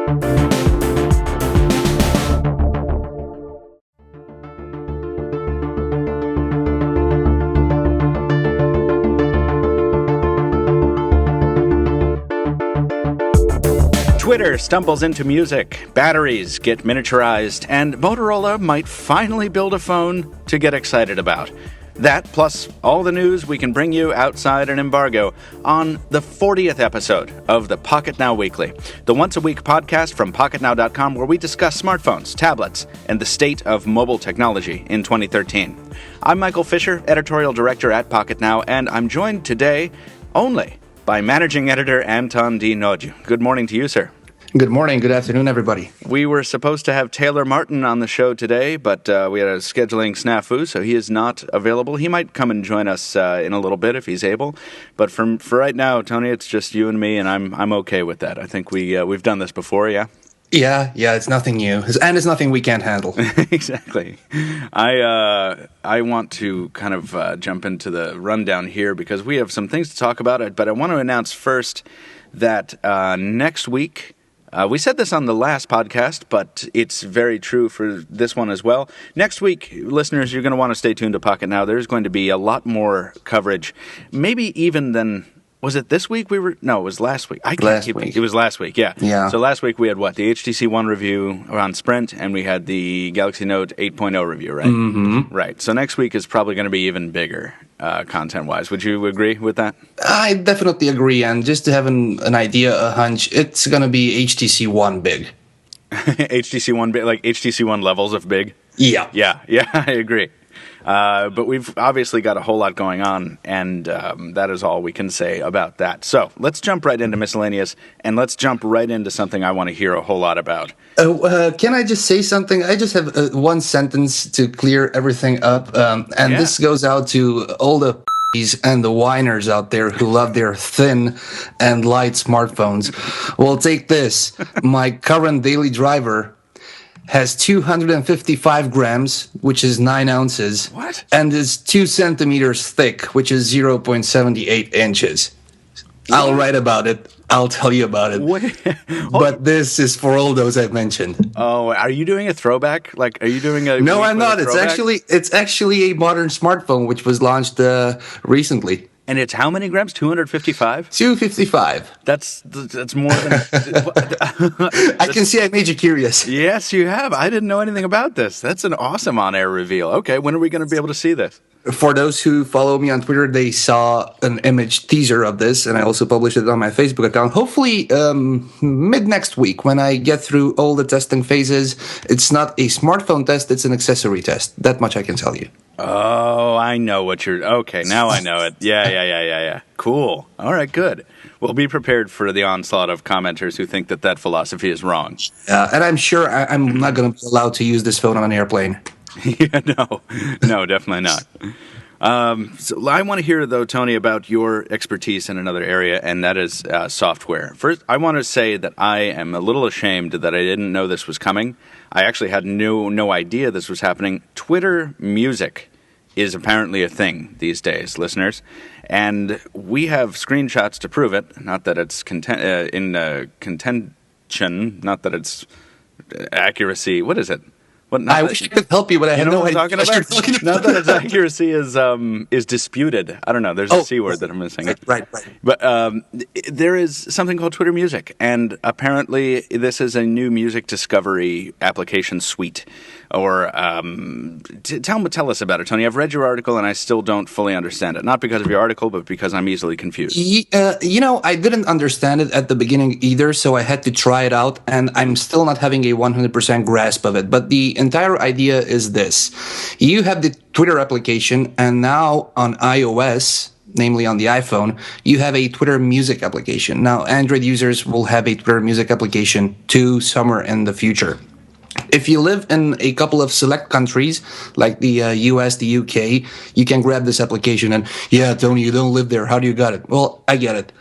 Twitter stumbles into music, batteries get miniaturized, and Motorola might finally build a phone to get excited about. That, plus all the news we can bring you outside an embargo on the 40th episode of the Pocketnow Weekly, the once-a-week podcast from Pocketnow.com where we discuss smartphones, tablets, and the state of mobile technology in 2013. I'm Michael Fisher, editorial director at Pocketnow, and I'm joined today only by managing editor Anton D Nagy. Good morning to you, sir. Good morning. Good afternoon, everybody. We were supposed to have Taylor Martin on the show today, but we had a scheduling snafu, so he is not available. He might come and join us in a little bit if he's able. But for right now, Tony, it's just you and me, and I'm okay with that. I think we've done this before, yeah? Yeah, it's nothing new, and it's nothing we can't handle. Exactly. I want to kind of jump into the rundown here because we have some things to talk about, but I want to announce first that next week, we said this on the last podcast, but it's very true for this one as well. Next week, listeners, you're going to want to stay tuned to Pocket Now. There's going to be a lot more coverage, maybe even than... Was it this week No, it was last week. It was last week, yeah. So last week we had what? The HTC One review on Sprint, and we had the Galaxy Note 8.0 review, right? Mm-hmm. Right. So next week is probably going to be even bigger content-wise. Would you agree with that? I definitely agree, and just to have an idea, a hunch, it's going to be HTC One big. HTC One big, like HTC One levels of big? Yeah. Yeah, I agree. But we've obviously got a whole lot going on, and that is all we can say about that. So let's jump right into miscellaneous, and let's jump right into something I want to hear a whole lot about. Can I just say something? I just have one sentence to clear everything up, this goes out to all the and the whiners out there who love their thin and light smartphones. Well, take this. My current daily driver has 255 grams, which is 9 ounces. What? And is 2 centimeters thick, which is 0.78 inches. I'll write about it. I'll tell you about it. But this is for all those I've mentioned. Oh, are you doing a throwback? Like, are you doing a... No, I'm not. It's actually a modern smartphone, which was launched recently. And it's how many grams? 255? 255. That's more than... I can see I made you curious. Yes, you have. I didn't know anything about this. That's an awesome on-air reveal. Okay, when are we going to be able to see this? For those who follow me on Twitter, they saw an image teaser of this, and I also published it on my Facebook account. Hopefully, mid-next week, when I get through all the testing phases. It's not a smartphone test, it's an accessory test. That much I can tell you. Oh, I know what you're... Okay, now I know it. Yeah. Cool. All right, good. We'll be prepared for the onslaught of commenters who think that philosophy is wrong. And I'm sure I'm not going to be allowed to use this phone on an airplane. Yeah, no, definitely not. So I want to hear, though, Tony, about your expertise in another area, and that is software. First, I want to say that I am a little ashamed that I didn't know this was coming. I actually had no idea this was happening. Twitter Music is apparently a thing these days, listeners, and we have screenshots to prove it. Not that it's in contention, not that it's accuracy. What is it? I wish I could help you, but I have no idea what you're talking about. Not that its accuracy is disputed. I don't know. There's a C word that I'm missing. Right. But there is something called Twitter Music, and apparently this is a new music discovery application suite. Or tell us about it, Tony. I've read your article, and I still don't fully understand it. Not because of your article, but because I'm easily confused. I didn't understand it at the beginning either, so I had to try it out, and I'm still not having a 100% grasp of it. But the entire idea is this. You have the Twitter application, and now on iOS, namely on the iPhone, you have a Twitter Music application. Now, Android users will have a Twitter Music application too somewhere in the future. If you live in a couple of select countries, like the US, the UK, you can grab this application and, yeah, Tony, you don't live there. How do you got it? Well, I get it.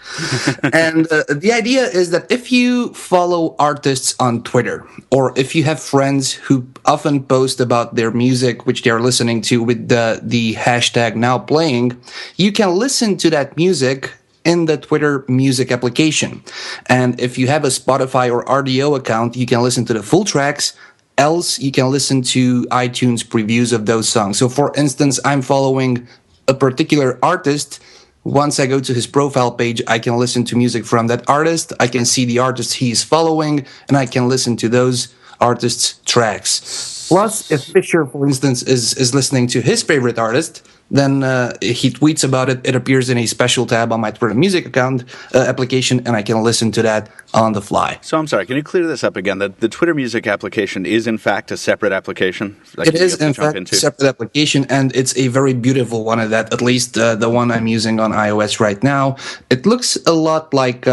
And the idea is that if you follow artists on Twitter, or if you have friends who often post about their music, which they're listening to with the hashtag now playing, you can listen to that music in the Twitter Music application. And if you have a Spotify or RDO account, you can listen to the full tracks. Else, you can listen to iTunes previews of those songs. So, for instance, I'm following a particular artist. Once I go to his profile page, I can listen to music from that artist. I can see the artist he's following, and I can listen to those artists' tracks. Plus, if Fisher, for instance, is listening to his favorite artist, then he tweets about it. It appears in a special tab on my Twitter Music account application, and I can listen to that on the fly. So I'm sorry, can you clear this up again? The Twitter Music application is, in fact, a separate application? It is, in fact, a separate application, and it's a very beautiful one at least the one I'm using on iOS right now. It looks a lot like...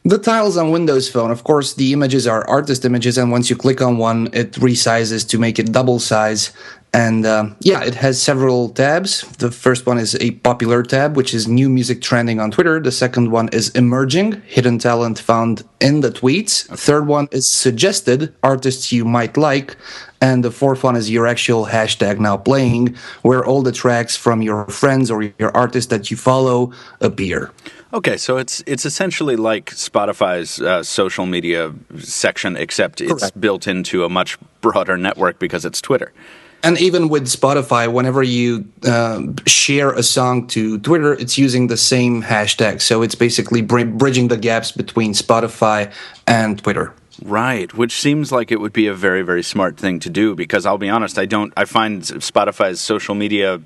the tiles on Windows Phone. Of course, the images are artist images, and once you click on one, it resizes to make it double size. And it has several tabs. The first one is a popular tab, which is new music trending on Twitter. The second one is emerging, hidden talent found in the tweets. The third one is suggested, artists you might like. And the fourth one is your actual hashtag now playing, where all the tracks from your friends or your artists that you follow appear. Okay, so it's essentially like Spotify's social media section, except it's built into a much broader network because it's Twitter. And even with Spotify, whenever you share a song to Twitter, it's using the same hashtag. So it's basically bridging the gaps between Spotify and Twitter. Right, which seems like it would be a very, very smart thing to do, because I'll be honest, I find Spotify's social media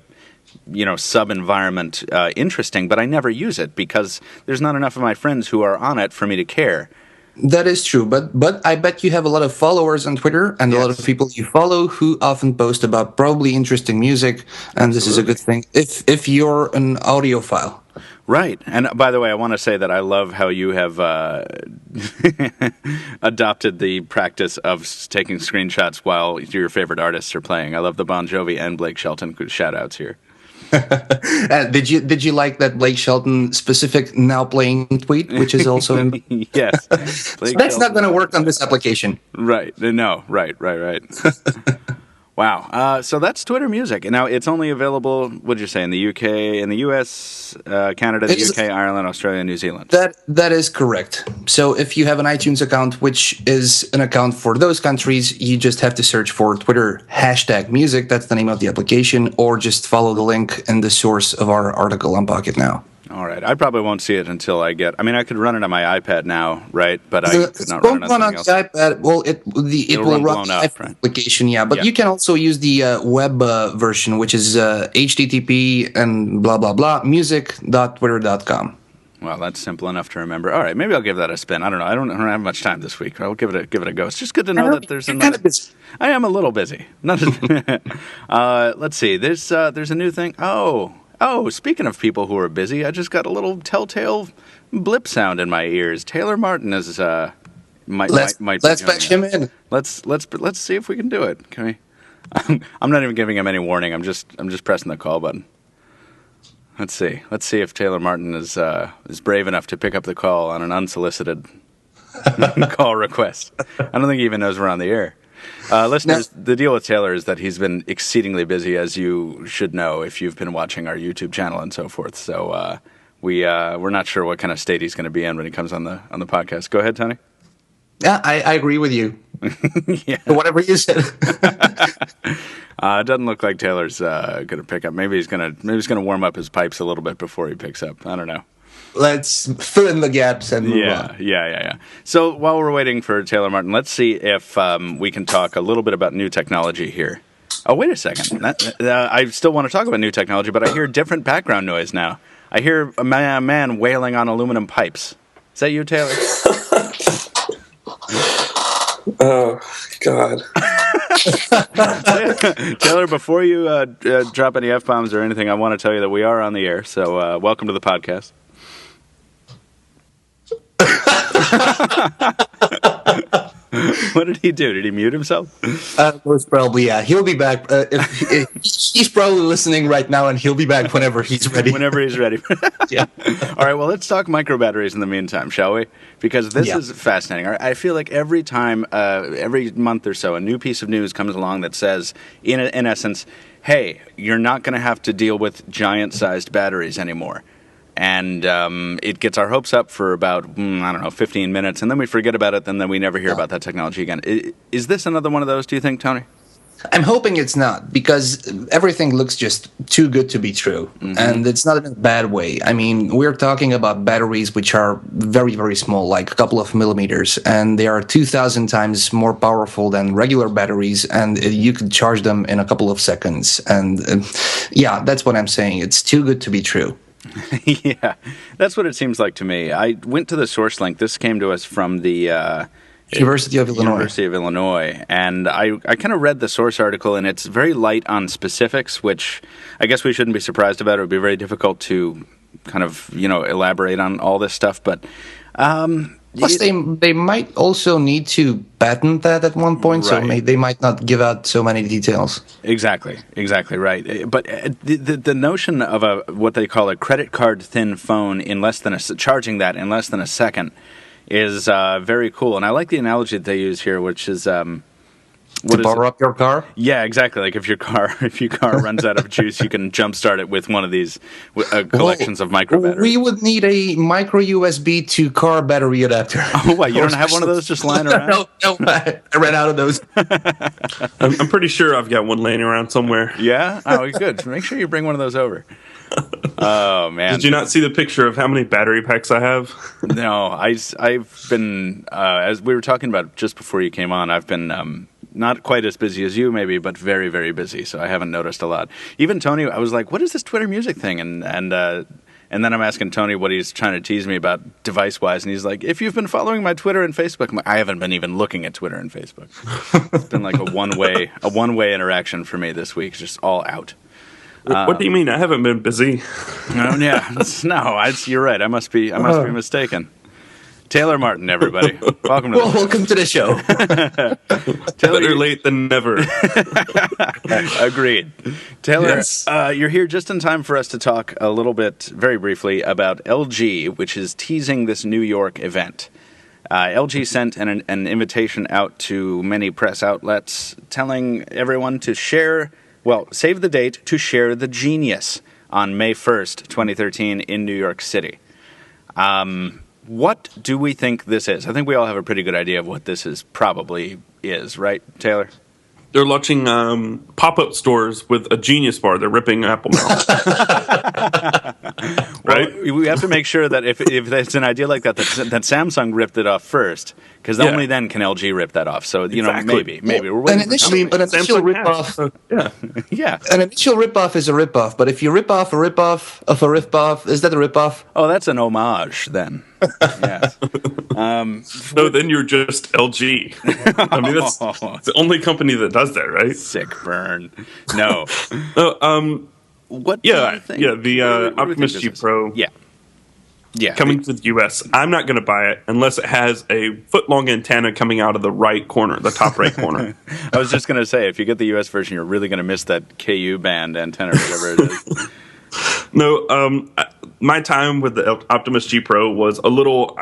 sub-environment interesting, but I never use it because there's not enough of my friends who are on it for me to care. That is true, but I bet you have a lot of followers on Twitter and a lot of people you follow who often post about probably interesting music, and this is a good thing if you're an audiophile. Right, and by the way, I want to say that I love how you have adopted the practice of taking screenshots while your favorite artists are playing. I love the Bon Jovi and Blake Shelton shout-outs here. Did you like that Blake Shelton specific now playing tweet, which is also in... Yes. So that's not going to work on this application. Right. No. Right. Wow. So that's Twitter Music. Now, it's only available, what did you say, in the UK, in the US, Canada, the UK, Ireland, Australia, and New Zealand? That is correct. So if you have an iTunes account, which is an account for those countries, you just have to search for Twitter #music. That's the name of the application, or just follow the link in the source of our article on Pocketnow. All right. I probably won't see it until I could run it on my iPad now, right? But I could not run it on something else. The iPad. Well, it will run the application, but you can also use the web version, which is HTTP and blah, blah, blah, music.twitter.com. Well, that's simple enough to remember. All right, maybe I'll give that a spin. I don't know. I don't have much time this week. I'll give it a go. It's just good to know that there's another. I am a little busy. Let's see. There's a new thing. Oh, speaking of people who are busy, I just got a little telltale blip sound in my ears. Taylor Martin is might patch him in. Let's see if we can do it. Can we? I'm not even giving him any warning. I'm just pressing the call button. Let's see if Taylor Martin is brave enough to pick up the call on an unsolicited call request. I don't think he even knows we're on the air. Listeners, the deal with Taylor is that he's been exceedingly busy, as you should know if you've been watching our YouTube channel and so forth. So we're not sure what kind of state he's going to be in when he comes on the podcast. Go ahead, Tony. Yeah, I agree with you. Yeah. Whatever you said. It doesn't look like Taylor's going to pick up. Maybe he's going to warm up his pipes a little bit before he picks up. I don't know. Let's fill in the gaps and move on. Yeah. So while we're waiting for Taylor Martin, let's see if we can talk a little bit about new technology here. Oh, wait a second. I still want to talk about new technology, but I hear different background noise now. I hear a man wailing on aluminum pipes. Is that you, Taylor? Oh, God. Taylor, before you drop any F-bombs or anything, I want to tell you that we are on the air, so welcome to the podcast. What did he do? Did he mute himself? Most probably, yeah. He'll be back. He's probably listening right now, and he'll be back whenever he's ready. Whenever he's ready. Yeah. All right, well, let's talk microbatteries in the meantime, shall we? Because this is fascinating. I feel like every time, every month or so, a new piece of news comes along that says, in essence, hey, you're not going to have to deal with giant-sized batteries anymore. and it gets our hopes up for about, 15 minutes, and then we forget about it, and then we never hear about that technology again. Is this another one of those, do you think, Tony? I'm hoping it's not, because everything looks just too good to be true. Mm-hmm. And it's not in a bad way. I mean, we're talking about batteries which are very, very small, like a couple of millimeters, and they are 2,000 times more powerful than regular batteries, and you could charge them in a couple of seconds. And yeah, that's what I'm saying. It's too good to be true. Yeah, that's what it seems like to me. I went to the source link. This came to us from the University of Illinois, and I kind of read the source article, and it's very light on specifics, which I guess we shouldn't be surprised about. It would be very difficult to kind of elaborate on all this stuff, but plus they might also need to patent that at one point, right. So they might not give out so many details. Exactly right. But the notion of what they call a credit card thin phone charging that in less than a second is very cool, and I like the analogy that they use here, which is to power up your car. Yeah, exactly. Like if your car runs out of juice, you can jumpstart it with one of these collections of microbatteries. We would need a micro USB to car battery adapter. Oh, what? You don't have one of those just lying around? No, I ran out of those. I'm pretty sure I've got one laying around somewhere. Yeah? Oh, good. Make sure you bring one of those over. Oh, man. Did you not see the picture of how many battery packs I have? No, I've been, as we were talking about just before you came on, I've been not quite as busy as you maybe, but very, very busy, so I haven't noticed a lot. Even Tony, I was like, what is this Twitter music thing? And then I'm asking Tony what he's trying to tease me about device-wise, and he's like, if you've been following my Twitter and Facebook, I'm like, I haven't been even looking at Twitter and Facebook. It's been like a one-way interaction for me this week, just all out. What do you mean? I haven't been busy. You're right. I must be mistaken. Taylor Martin, everybody. Welcome to the show. Taylor, better late than never. Agreed. Taylor, yes. You're here just in time for us to talk a little bit, very briefly, about LG, which is teasing this New York event. LG sent an invitation out to many press outlets telling everyone to save the date to share the genius on May 1st, 2013 in New York City. What do we think this is? I think we all have a pretty good idea of what this probably is, right, Taylor? They're launching pop-up stores with a Genius bar. They're ripping Apple now. Right? Well, we have to make sure that if it's an idea like that Samsung ripped it off first, because only then can LG rip that off. So, exactly. maybe. We're an initial rip-off. Yeah. An initial rip-off is a rip-off, but if you rip off a rip-off of a rip-off, is that a rip-off? Oh, that's an homage, then. Yes. No, then you're just LG. I mean, that's the only company that does that, right? Sick burn. No. What do you think? Yeah, the Optimus G Pro. Yeah. Coming to the US. I'm not going to buy it unless it has a foot-long antenna coming out of the right corner, the top right corner. I was just going to say, if you get the US version, you're really going to miss that KU band antenna or whatever it is. No, my time with the Optimus G Pro was a little,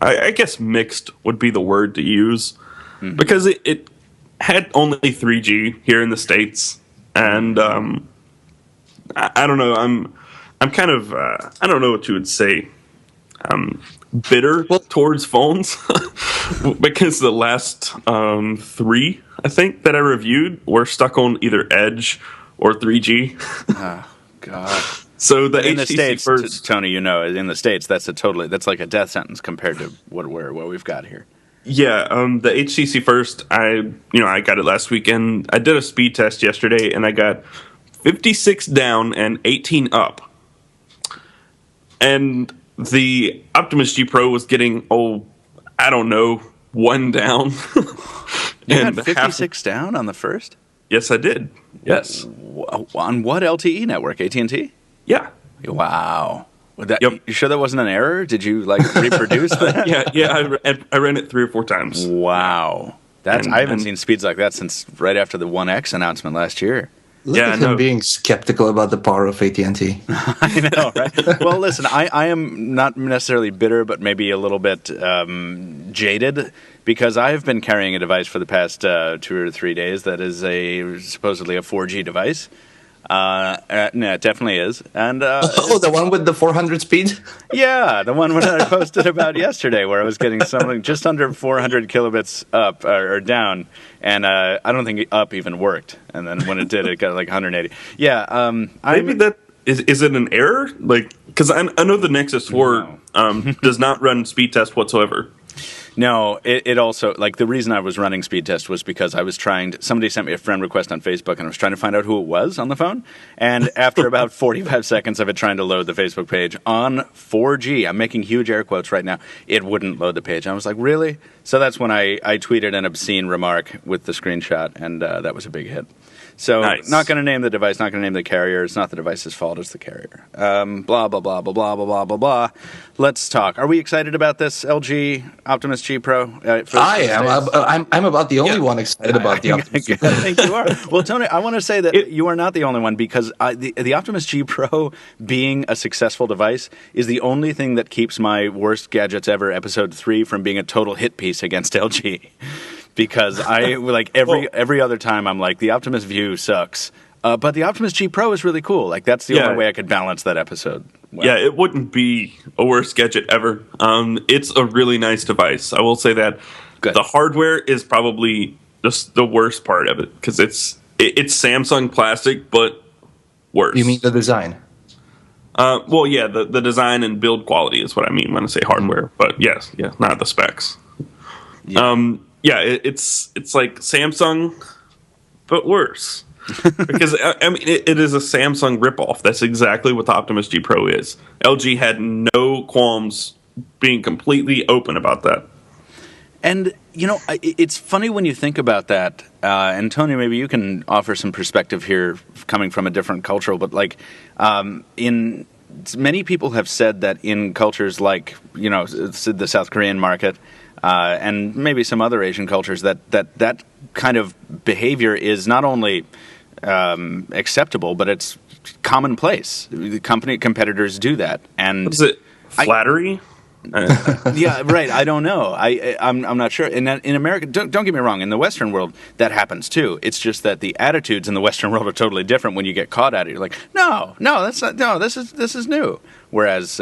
I guess mixed would be the word to use, because it had only 3G here in the States, and I don't know, I'm kind of, I don't know what you would say, bitter towards phones, because the last 3, I think, that I reviewed were stuck on either Edge or 3G. Oh, God. So the in HTC the States, first, Tony, in the States, that's like a death sentence compared to what we've got here. Yeah, the HTC first, I got it last weekend. I did a speed test yesterday, and I got 56 down and 18 up. And the Optimus G Pro was getting, I don't know, 1 down. You had 56 down on the first? Yes, I did. Yes. On what LTE network? AT&T? Yeah. Wow. You sure that wasn't an error? Did you reproduce that? Yeah. I ran it 3 or 4 times. Wow. I haven't seen speeds like that since right after the 1X announcement last year. Look at him being skeptical about the power of AT&T. I know, right? Well, listen, I am not necessarily bitter, but maybe a little bit jaded, because I have been carrying a device for the past 2 or 3 days that is supposedly a 4G device. No, it definitely is. And Oh, the one with the 400 speed? yeah, the one that I posted about yesterday, where I was getting something just under 400 kilobits up or down, and I don't think up even worked. And then when it did, it got like 180. Yeah, Maybe that is it an error? Like, because I know the Nexus 4 does not run speed test whatsoever. No, it also, like, the reason I was running speed test was because I was somebody sent me a friend request on Facebook, and I was trying to find out who it was on the phone. And after about 45 seconds of it trying to load the Facebook page on 4G, I'm making huge air quotes right now, it wouldn't load the page. I was like, really? So that's when I tweeted an obscene remark with the screenshot, and that was a big hit. So, nice. Not going to name the device, not going to name the carrier. It's not the device's fault, it's the carrier. Blah, blah, blah, blah, blah, blah, blah, blah, blah. Let's talk. Are we excited about this LG Optimus G Pro? I am. I'm about the only one excited about the Optimus G Pro. I think you are. Well, Tony, I want to say that you are not the only one, because the Optimus G Pro being a successful device is the only thing that keeps my Worst Gadgets Ever Episode 3 from being a total hit piece against LG. Because I like every other time I'm like, the Optimus View sucks, but the Optimus G Pro is really cool. Like, that's the only way I could balance that episode. Well, yeah, it wouldn't be a worst gadget ever. It's a really nice device. I will say that. Good. The hardware is probably just the worst part of it, because it's Samsung plastic, but worse. You mean the design? Well, yeah, the design and build quality is what I mean when I say hardware. But yes, not the specs. Yeah. Yeah, it's like Samsung, but worse. Because, I mean, it is a Samsung ripoff. That's exactly what the Optimus G Pro is. LG had no qualms being completely open about that. And, you know, it's funny when you think about that. And, Tony, maybe you can offer some perspective here coming from a different cultural. But, like, many people have said that in cultures like, you know, the South Korean market, and maybe some other Asian cultures, that kind of behavior is not only acceptable, but it's commonplace. The competitors do that, and is it flattery? Yeah, right. I don't know. I'm not sure. In America, don't get me wrong. In the Western world, that happens too. It's just that the attitudes in the Western world are totally different. When you get caught at it, you're like, no, that's not. No, this is new. Whereas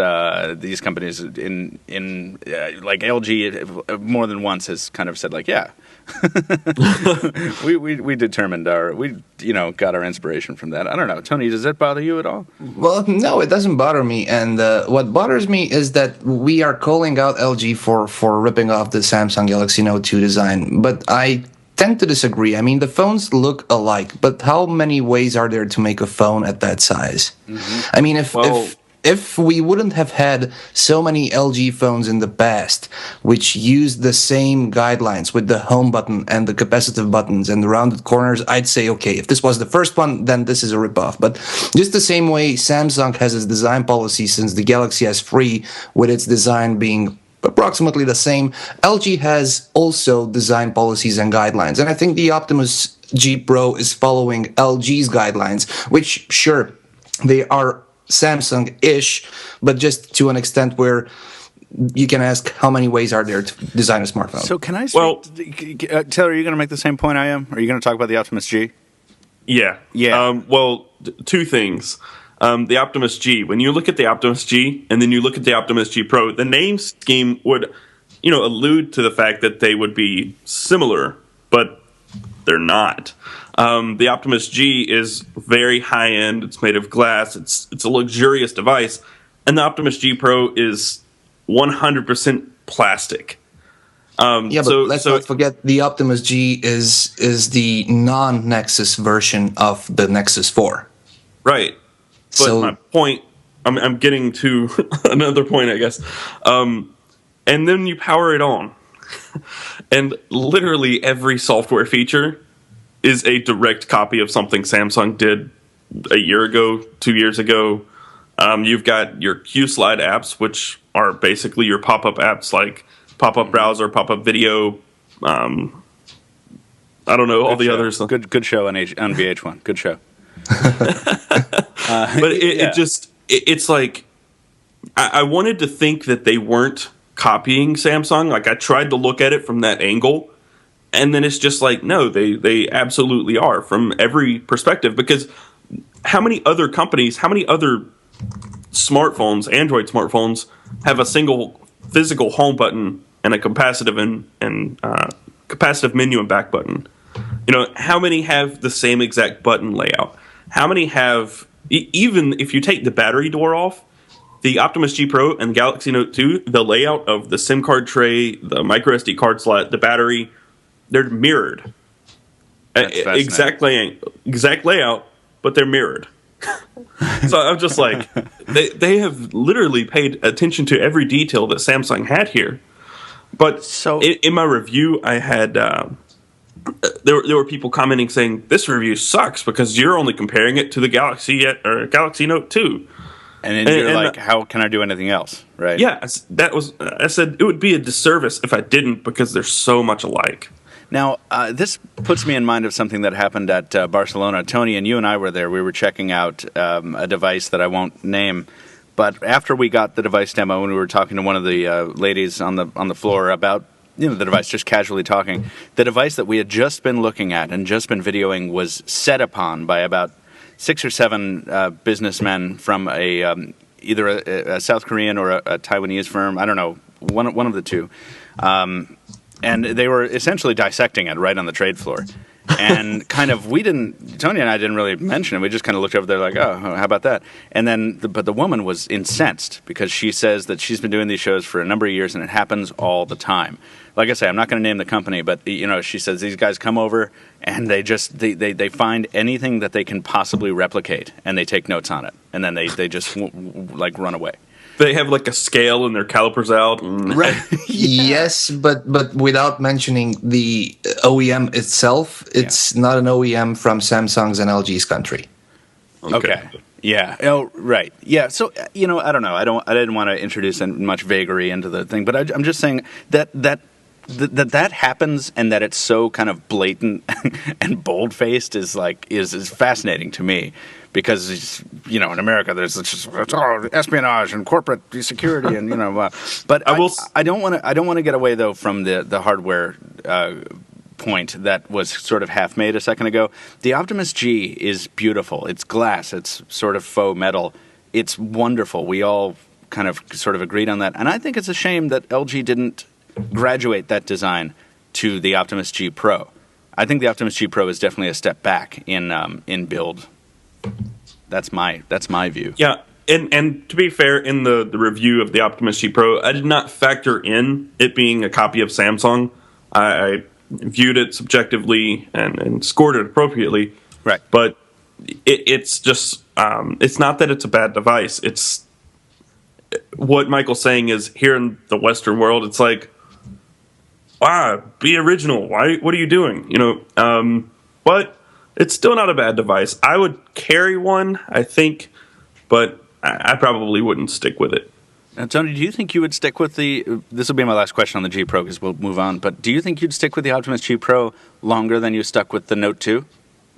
these companies in like LG more than once has kind of said, like, yeah, we determined got our inspiration from that. I don't know, Tony, does that bother you at all? Well, no, it doesn't bother me. And what bothers me is that we are calling out LG for ripping off the Samsung Galaxy Note 2 design, but I tend to disagree. I mean, the phones look alike, but how many ways are there to make a phone at that size? Mm-hmm. I mean, if we wouldn't have had so many LG phones in the past, which used the same guidelines with the home button and the capacitive buttons and the rounded corners, I'd say, okay, if this was the first one, then this is a ripoff. But just the same way Samsung has its design policy since the Galaxy S3, with its design being approximately the same, LG has also design policies and guidelines. And I think the Optimus G Pro is following LG's guidelines, which, sure, they are Samsung-ish, but just to an extent where you can ask how many ways are there to design a smartphone. So can I Taylor, are you going to make the same point I am? Or are you going to talk about the Optimus G? Yeah. Well, two things. The Optimus G, when you look at the Optimus G and then you look at the Optimus G Pro, the name scheme would, allude to the fact that they would be similar, but they're not. The Optimus G is very high end. It's made of glass. It's a luxurious device, and the Optimus G Pro is 100% plastic. But let's not forget the Optimus G is the non-Nexus version of the Nexus 4. Right. But my point, I'm getting to another point, I guess. And then you power it on, and literally every software feature is a direct copy of something Samsung did a year ago, 2 years ago. You've got your Q-Slide apps, which are basically your pop-up apps like pop-up browser, pop-up video. I don't know, all the others. Good show on VH1. Good show. But it's like, I wanted to think that they weren't copying Samsung. Like, I tried to look at it from that angle. And then it's just like, no, they absolutely are from every perspective, because how many other companies, how many other smartphones, Android smartphones, have a single physical home button and a capacitive and capacitive menu and back button? How many have the same exact button layout? How many have, even if you take the battery door off, the Optimus G Pro and the Galaxy Note 2, the layout of the SIM card tray, the micro SD card slot, the battery, they're mirrored. Exact layout, but they're mirrored. So I'm just like, they have literally paid attention to every detail that Samsung had here. But in my review, I had there were people commenting saying this review sucks because you're only comparing it to the Galaxy Note 2. And then you're like, how can I do anything else? Right? Yeah, I said it would be a disservice if I didn't because they're so much alike. Now, this puts me in mind of something that happened at Barcelona. Tony and you and I were there. We were checking out a device that I won't name. But after we got the device demo and we were talking to one of the ladies on the floor about the device, just casually talking, the device that we had just been looking at and just been videoing was set upon by about 6 or 7 businessmen from either a South Korean or a Taiwanese firm. I don't know, one of the two. And they were essentially dissecting it right on the trade floor. And Tony and I didn't really mention it. We just kind of looked over there like, oh, how about that? And then, but the woman was incensed because she says that she's been doing these shows for a number of years and it happens all the time. Like I say, I'm not going to name the company, but she says these guys come over and they just they find anything that they can possibly replicate and they take notes on it and then they just run away. They have like a scale and their calipers out. Right. Yes, but without mentioning the OEM itself, it's not an OEM from Samsung's and LG's country. Okay. Yeah. Oh, right. Yeah. So I don't know. I didn't want to introduce much vagary into the thing, but I'm just saying that happens and that it's so kind of blatant and bold-faced is fascinating to me. Because in America there's just espionage and corporate security and but I don't want to get away though from the hardware point that was sort of half made a second ago. The Optimus G is beautiful. It's glass. It's sort of faux metal. It's wonderful. We all kind of sort of agreed on that, and I think it's a shame that LG didn't graduate that design to the Optimus G Pro. I think the Optimus G Pro is definitely a step back in build. That's my view. Yeah, and to be fair, in the review of the Optimus G Pro, I did not factor in it being a copy of Samsung. I viewed it subjectively and scored it appropriately. Right. But it's just it's not that it's a bad device. It's what Michael's saying is here in the Western world, it's like, wow, be original. Why? What are you doing? But it's still not a bad device. I would carry one, I think, but I probably wouldn't stick with it. Now, Tony, do you think you would stick with this will be my last question on the G Pro because we'll move on, but do you think you'd stick with the Optimus G Pro longer than you stuck with the Note 2?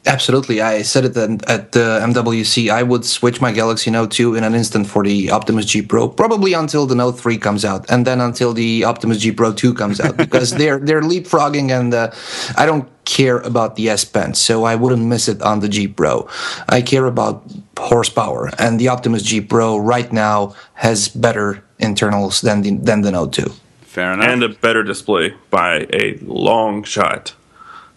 Absolutely. I said it at the MWC. I would switch my Galaxy Note 2 in an instant for the Optimus G Pro, probably until the Note 3 comes out, and then until the Optimus G Pro 2 comes out, because they're leapfrogging, and I don't care about the S Pen, so I wouldn't miss it on the G Pro. I care about horsepower, and the Optimus G Pro right now has better internals than the Note 2. Fair enough. And a better display by a long shot.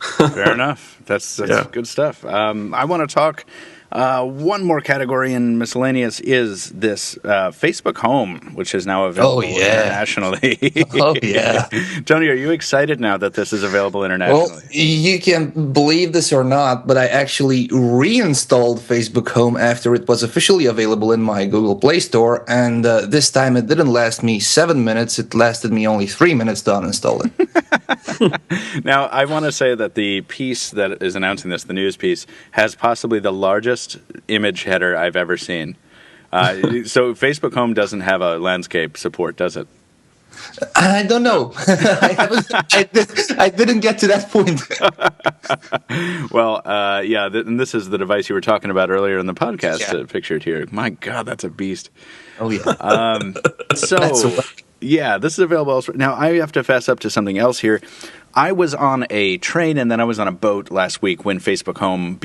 Fair enough. That's good stuff. I want to talk. One more category in miscellaneous is this Facebook Home, which is now available internationally. Oh, yeah. Tony, are you excited now that this is available internationally? Well, you can believe this or not, but I actually reinstalled Facebook Home after it was officially available in my Google Play Store, and this time it didn't last me 7 minutes. It lasted me only 3 minutes to uninstall it. Now, I want to say that the piece that is announcing this, the news piece, has possibly the largest image header I've ever seen. So Facebook Home doesn't have a landscape support, does it? I don't know. I didn't get to that point. Well, and this is the device you were talking about earlier in the podcast, pictured here. My God, that's a beast. Oh, yeah. This is available elsewhere. Now, I have to fess up to something else here. I was on a train and then I was on a boat last week when Facebook Home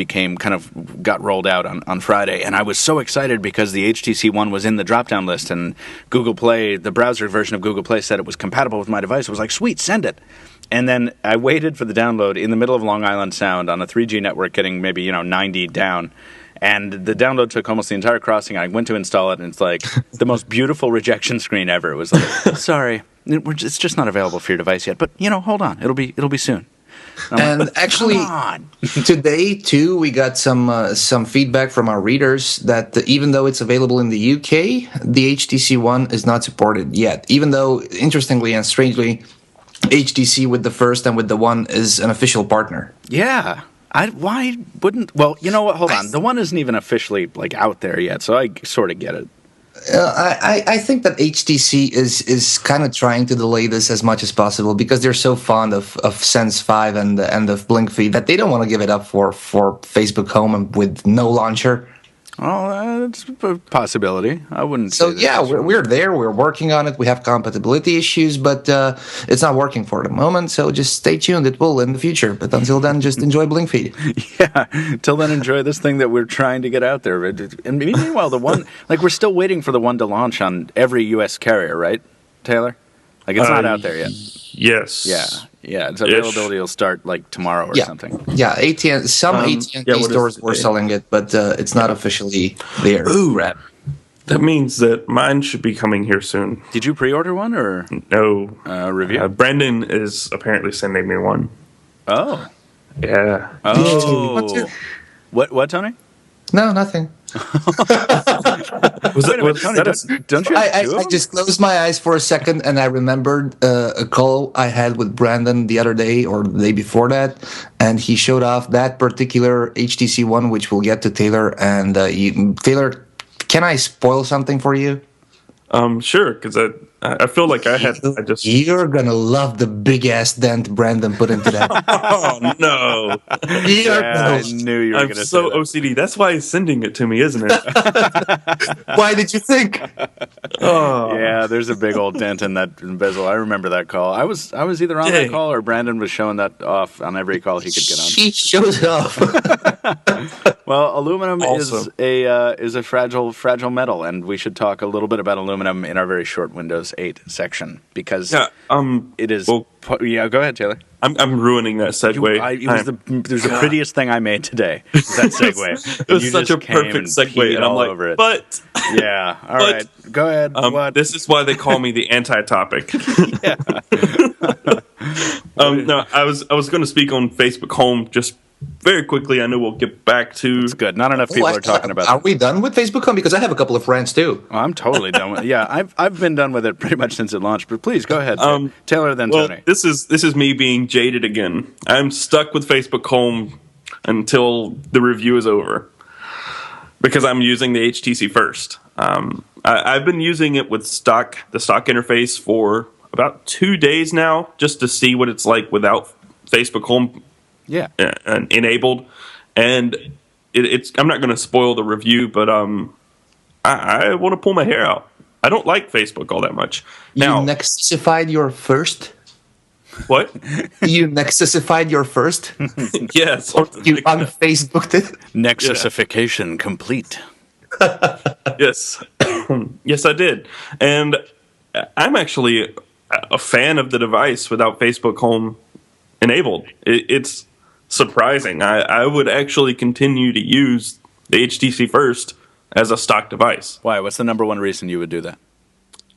got rolled out on Friday, and I was so excited because the HTC One was in the drop-down list, and Google Play, the browser version of Google Play, said it was compatible with my device. I was like, sweet, send it. And then I waited for the download in the middle of Long Island Sound on a 3G network getting maybe 90 down. And the download took almost the entire crossing. I went to install it, and it's like the most beautiful rejection screen ever. It was like, sorry, it's just not available for your device yet. But, hold on. It'll be soon. And actually, today, too, we got some feedback from our readers that even though it's available in the UK, the HTC One is not supported yet. Even though, interestingly and strangely, HTC with the first and with the One is an official partner. Yeah. Why wouldn't... Well, you know what? Hold on. The One isn't even officially out there yet, so I sort of get it. I think that HTC is kind of trying to delay this as much as possible because they're so fond of Sense 5 and of Blink Feed that they don't want to give it up for Facebook Home and with no launcher. Oh, it's a possibility. I wouldn't say so. Yeah, we're there. We're working on it. We have compatibility issues, but it's not working for the moment. So just stay tuned. It will in the future. But until then, just enjoy Blink Feed. Yeah. Until then, enjoy this thing that we're trying to get out there. And meanwhile, the One, we're still waiting for the One to launch on every U.S. carrier, right, Taylor? It's not out there yet. Yes. Yeah. Its availability will start tomorrow or something. Yeah, AT&T stores were selling it, but it's not officially there. Ooh, rap. That means that mine should be coming here soon. Did you pre-order one or no review? Brandon is apparently sending me one. Oh. Yeah. Oh. What, Tony? No, nothing. Don't you? I just closed my eyes for a second and I remembered a call I had with Brandon the other day or the day before that, and he showed off that particular HTC One, which we'll get to Taylor. And Taylor, can I spoil something for you? Sure, because I feel like You're gonna love the big ass dent Brandon put into that. Oh no! I knew you were I'm gonna so say that. OCD. That's why he's sending it to me, isn't it? Why did you think? Oh yeah, there's a big old dent in that bezel. I remember that call. I was either on that call or Brandon was showing that off on every call he could get on. He shows it off. Well, aluminum is a fragile metal, and we should talk a little bit about aluminum in our very short Windows 8 section because it is. Well, go ahead, Taylor. I'm ruining that segue. It was the prettiest thing I made today. That segue. It was such a perfect segue, and I'm like, over it. But yeah, all right, go ahead. This is why they call me the anti-topic. Yeah. No, I was going to speak on Facebook Home just very quickly. I know we'll get back to. It's good. Not enough people are talking about. Are we done with Facebook Home? Because I have a couple of friends too. Oh, I'm totally done with it. Yeah, I've been done with it pretty much since it launched. But please go ahead, Taylor. Then Tony. This is me being jaded again. I'm stuck with Facebook Home until the review is over because I'm using the HTC first. I've been using it with the stock interface for about 2 days now, just to see what it's like without Facebook Home. Yeah, enabled, and it's. I'm not going to spoil the review, but I want to pull my hair out. I don't like Facebook all that much. Now, you Nexified your first. What? You Nexified your first? Yes. Or you unFacebooked it? Nexification complete. Yes, yes, I did, and I'm actually a fan of the device without Facebook Home enabled. It's surprising. I would actually continue to use the HTC first as a stock device. Why? What's the number one reason you would do that?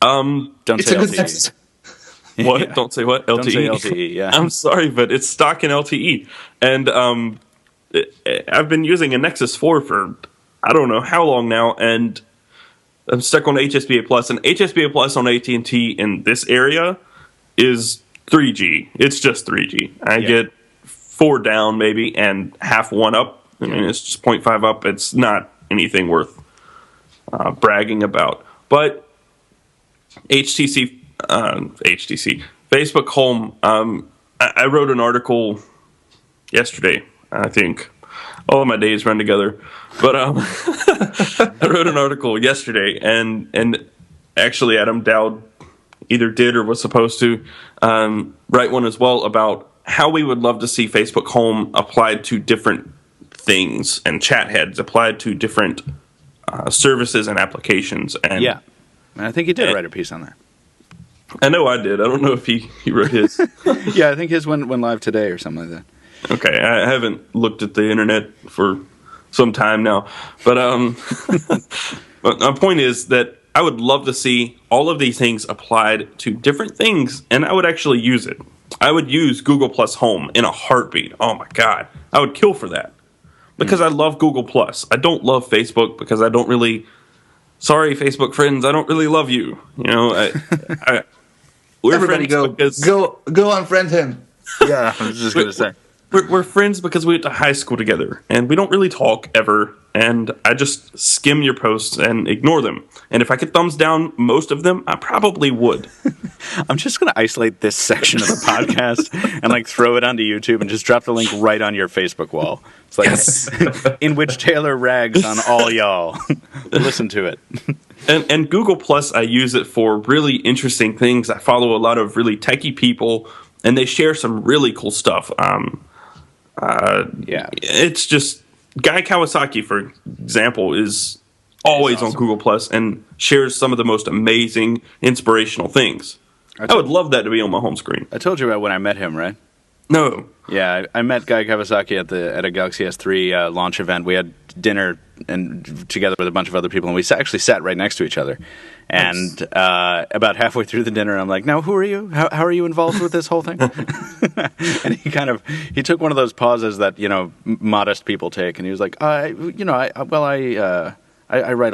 Don't it's say LTE. What? Yeah. Don't say what? LTE. Don't say LTE, yeah. I'm sorry, but it's stock in LTE. And I've been using a Nexus 4 for I don't know how long now, and I'm stuck on HSBA Plus. And HSBA Plus on AT&T in this area is 3G. It's just 3G. I get 4 down maybe and half 1 up. I mean, it's just 0.5 up. It's not anything worth bragging about. But HTC, Facebook Home, I wrote an article yesterday, I think. All of my days run together. But I wrote an article yesterday, and actually Adam Dowd either did or was supposed to write one as well about how we would love to see Facebook Home applied to different things and chat heads applied to different services and applications. And yeah, I think he did write a piece on that. I know I did. I don't know if he wrote his. Yeah, I think his went live today or something like that. Okay, I haven't looked at the internet for some time now, but but my point is that I would love to see all of these things applied to different things, and I would actually use it. I would use Google Plus Home in a heartbeat. Oh my God, I would kill for that because I love Google Plus. I don't love Facebook because I don't really. Sorry, Facebook friends, I don't really love you. You know, we're Everybody friends go unfriend him. Yeah, I was just going to say. We're friends because we went to high school together, and we don't really talk ever. And I just skim your posts and ignore them. And if I could thumbs down most of them, I probably would. I'm just going to isolate this section of the podcast and like throw it onto YouTube and just drop the link right on your Facebook wall. It's like Yes. in which Taylor rags on all y'all. Listen to it. And Google Plus, I use it for really interesting things. I follow a lot of really techie people, and they share some really cool stuff. Yeah. It's just Guy Kawasaki, for example, is always on Google Plus and shares some of the most amazing, inspirational things. I would love that to be on my home screen. I told you about when I met him, right? No. Yeah, I met Guy Kawasaki at a Galaxy S3 launch event. We had dinner and together with a bunch of other people, and we actually sat right next to each other. And about halfway through the dinner, I'm like, "Now, who are you? How are you involved with this whole thing?" And he took one of those pauses that modest people take, and he was like, "I write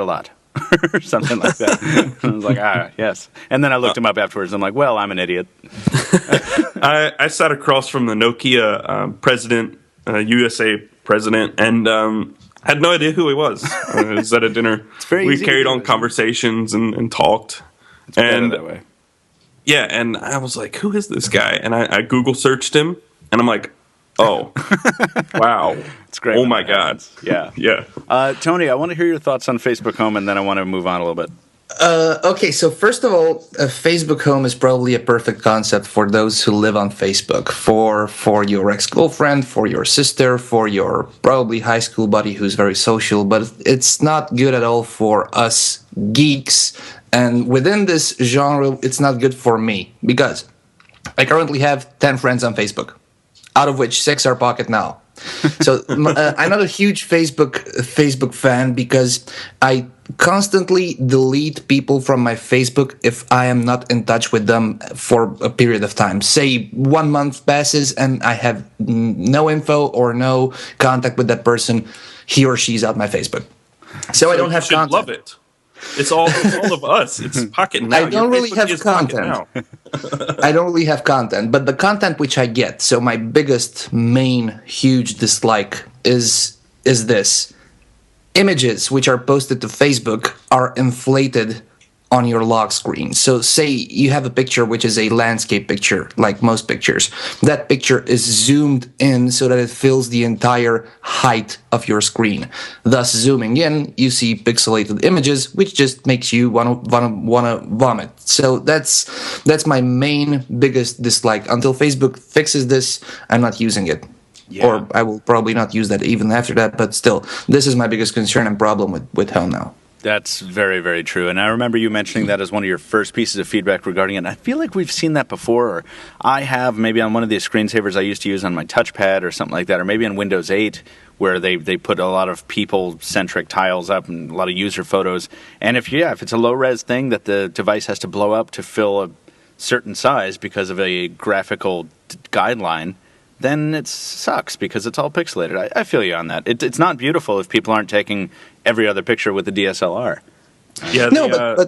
a lot." Or something like that. And I was like, yes. And then I looked him up afterwards. And I'm like, well, I'm an idiot. I sat across from the Nokia president, USA president, and had no idea who he was. I was at a dinner. We carried on conversations and talked. It's better that way. Yeah, and I was like, who is this guy? And I Google searched him, and I'm like, oh, wow. It's great. Oh, my God. Yeah. Yeah. Tony, I want to hear your thoughts on Facebook Home, and then I want to move on a little bit. Okay, so first of all, Facebook Home is probably a perfect concept for those who live on Facebook. For your ex-girlfriend, for your sister, for your probably high school buddy who's very social, but it's not good at all for us geeks. And within this genre, it's not good for me because I currently have 10 friends on Facebook, out of which 6 are Pocketnow. So I'm not a huge Facebook fan because I constantly delete people from my Facebook if I am not in touch with them for a period of time. Say 1 month passes and I have no info or no contact with that person, he or she's out my Facebook. So I don't have content. Love it. It's all of us. It's Pocketnow. I don't really have content. I don't really have content, but the content which I get. So my biggest, main, huge dislike is this: images which are posted to Facebook are inflated on your lock screen. So say you have a picture which is a landscape picture, like most pictures. That picture is zoomed in so that it fills the entire height of your screen. Thus, zooming in, you see pixelated images, which just makes you wanna vomit. So that's my main biggest dislike. Until Facebook fixes this, I'm not using it. Yeah. Or I will probably not use that even after that, but still, this is my biggest concern and problem with Home now. That's very, very true. And I remember you mentioning that as one of your first pieces of feedback regarding it. And I feel like we've seen that before, or I have maybe on one of these screensavers I used to use on my touchpad or something like that, or maybe on Windows 8 where they put a lot of people-centric tiles up and a lot of user photos. And if it's a low-res thing that the device has to blow up to fill a certain size because of a graphical guideline, then it sucks because it's all pixelated. I feel you on that. It's not beautiful if people aren't taking every other picture with the DSLR. Yeah.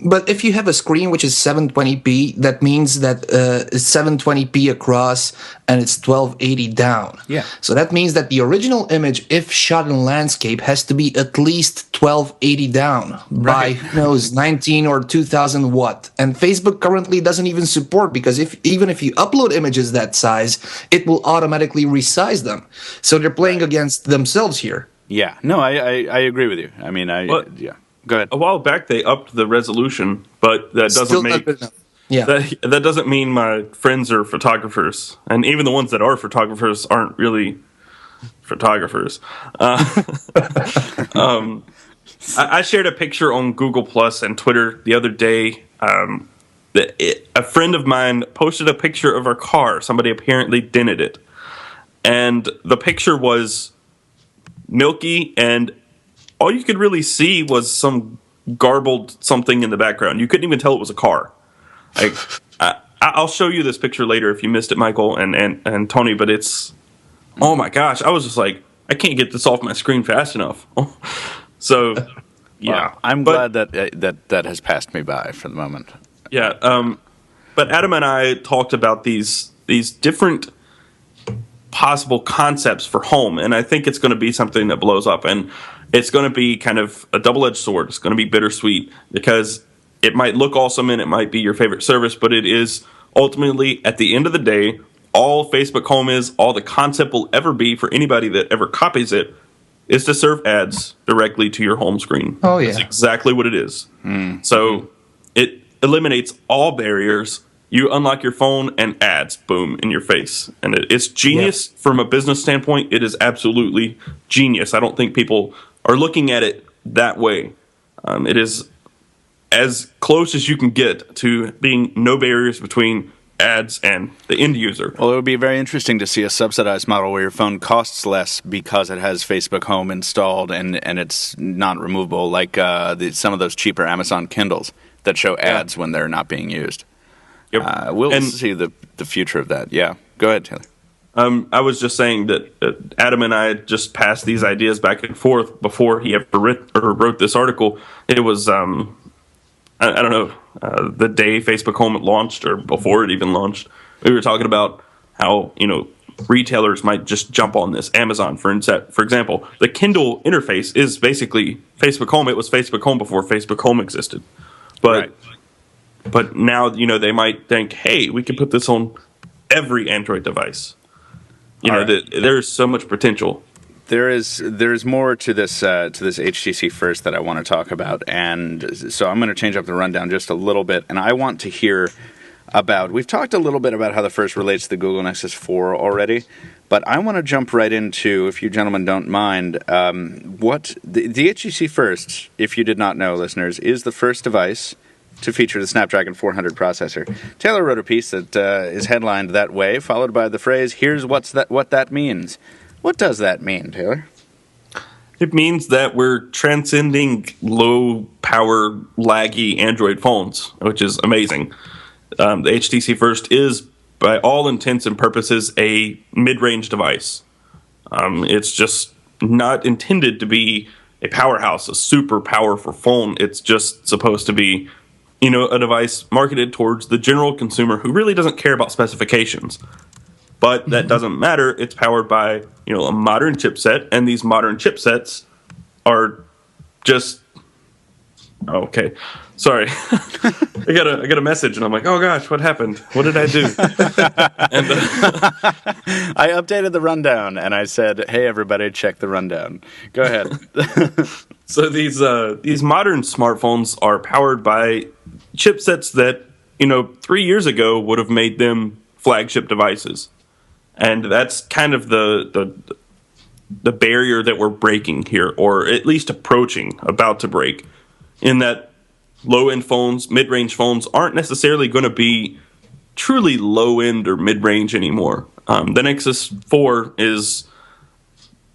But if you have a screen which is 720p, that means that it's 720p across and it's 1280 down. Yeah. So that means that the original image, if shot in landscape, has to be at least 1280 down by, who knows, 19 or 2000 watt. And Facebook currently doesn't even support, because even if you upload images that size, it will automatically resize them. So they're playing against themselves here. Yeah. No, I agree with you. I mean, yeah. Go ahead. A while back, they upped the resolution, but that doesn't Still make. not good enough. Yeah. That doesn't mean my friends are photographers, and even the ones that are photographers aren't really photographers. I shared a picture on Google Plus and Twitter the other day. A friend of mine posted a picture of our car. Somebody apparently dented it, and the picture was milky, and all you could really see was some garbled something in the background. You couldn't even tell it was a car. Like, I'll show you this picture later if you missed it, Michael and Tony. But it's, oh my gosh! I was just like, I can't get this off my screen fast enough. So, yeah, well, I'm glad that has passed me by for the moment. Yeah, but Adam and I talked about these different possible concepts for home, and I think it's going to be something that blows up, and it's going to be kind of a double-edged sword. It's going to be bittersweet because it might look awesome and it might be your favorite service, but it is ultimately, at the end of the day, all Facebook Home is, all the concept will ever be for anybody that ever copies it, is to serve ads directly to your home screen. Oh, yeah. That's exactly what it is. So it eliminates all barriers. You unlock your phone and ads, boom, in your face. And it's genius from a business standpoint. It is absolutely genius. I don't think people are looking at it that way. It is as close as you can get to being no barriers between ads and the end user. Well, it would be very interesting to see a subsidized model where your phone costs less because it has Facebook Home installed and it's not removable, like some of those cheaper Amazon Kindles that show ads when they're not being used. Yep. We'll see the future of that. Yeah. Go ahead, Taylor. I was just saying that Adam and I had just passed these ideas back and forth before he ever wrote this article. It was, I don't know, the day Facebook Home launched or before it even launched. We were talking about how, retailers might just jump on this. Amazon, for example, the Kindle interface is basically Facebook Home. It was Facebook Home before Facebook Home existed. But now, they might think, hey, we can put this on every Android device. There's so much potential. There's more to this HTC First that I want to talk about, and so I'm going to change up the rundown just a little bit, and I want to hear about. We've talked a little bit about how the First relates to the Google Nexus 4 already, but I want to jump right into, if you gentlemen don't mind, what the HTC First, if you did not know, listeners, is the first device to feature the Snapdragon 400 processor. Taylor wrote a piece that is headlined that way, followed by the phrase, "Here's what that means." What does that mean, Taylor? It means that we're transcending low-power, laggy Android phones, which is amazing. The HTC First is, by all intents and purposes, a mid-range device. It's just not intended to be a powerhouse, a super powerful phone. It's just supposed to be, a device marketed towards the general consumer who really doesn't care about specifications. But that doesn't matter. It's powered by, a modern chipset, and these modern chipsets are just... Okay, sorry. I got a message, and I'm like, oh gosh, what happened? What did I do? And, I updated the rundown, and I said, hey, everybody, check the rundown. Go ahead. So these modern smartphones are powered by chipsets that, 3 years ago would have made them flagship devices. And that's kind of the barrier that we're breaking here, or at least approaching, about to break, in that low-end phones, mid-range phones aren't necessarily going to be truly low-end or mid-range anymore. The Nexus 4 is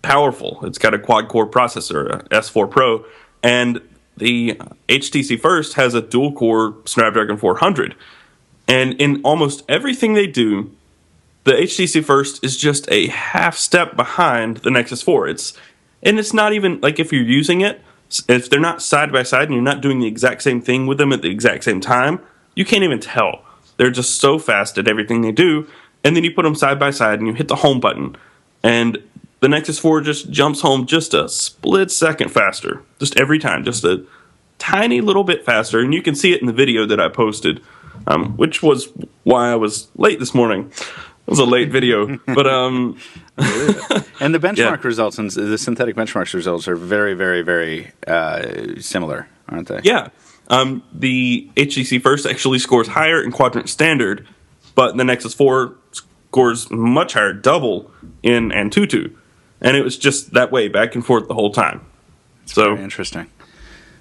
powerful. It's got a quad-core processor, a S4 Pro, and the HTC First has a dual-core Snapdragon 400. And in almost everything they do, the HTC First is just a half step behind the Nexus 4. It's not even like, if you're using it, if they're not side by side and you're not doing the exact same thing with them at the exact same time, you can't even tell. They're just so fast at everything they do. And then you put them side by side and you hit the home button, and the Nexus 4 just jumps home just a split second faster, just every time, just a tiny little bit faster. And you can see it in the video that I posted, which was why I was late this morning. It was a late video, but and the benchmark results and the synthetic benchmarks results are very, very, very similar, aren't they? Yeah, The HTC First actually scores higher in quadrant standard, but the Nexus 4 scores much higher, double in Antutu. And it was just that way, back and forth the whole time. So very interesting.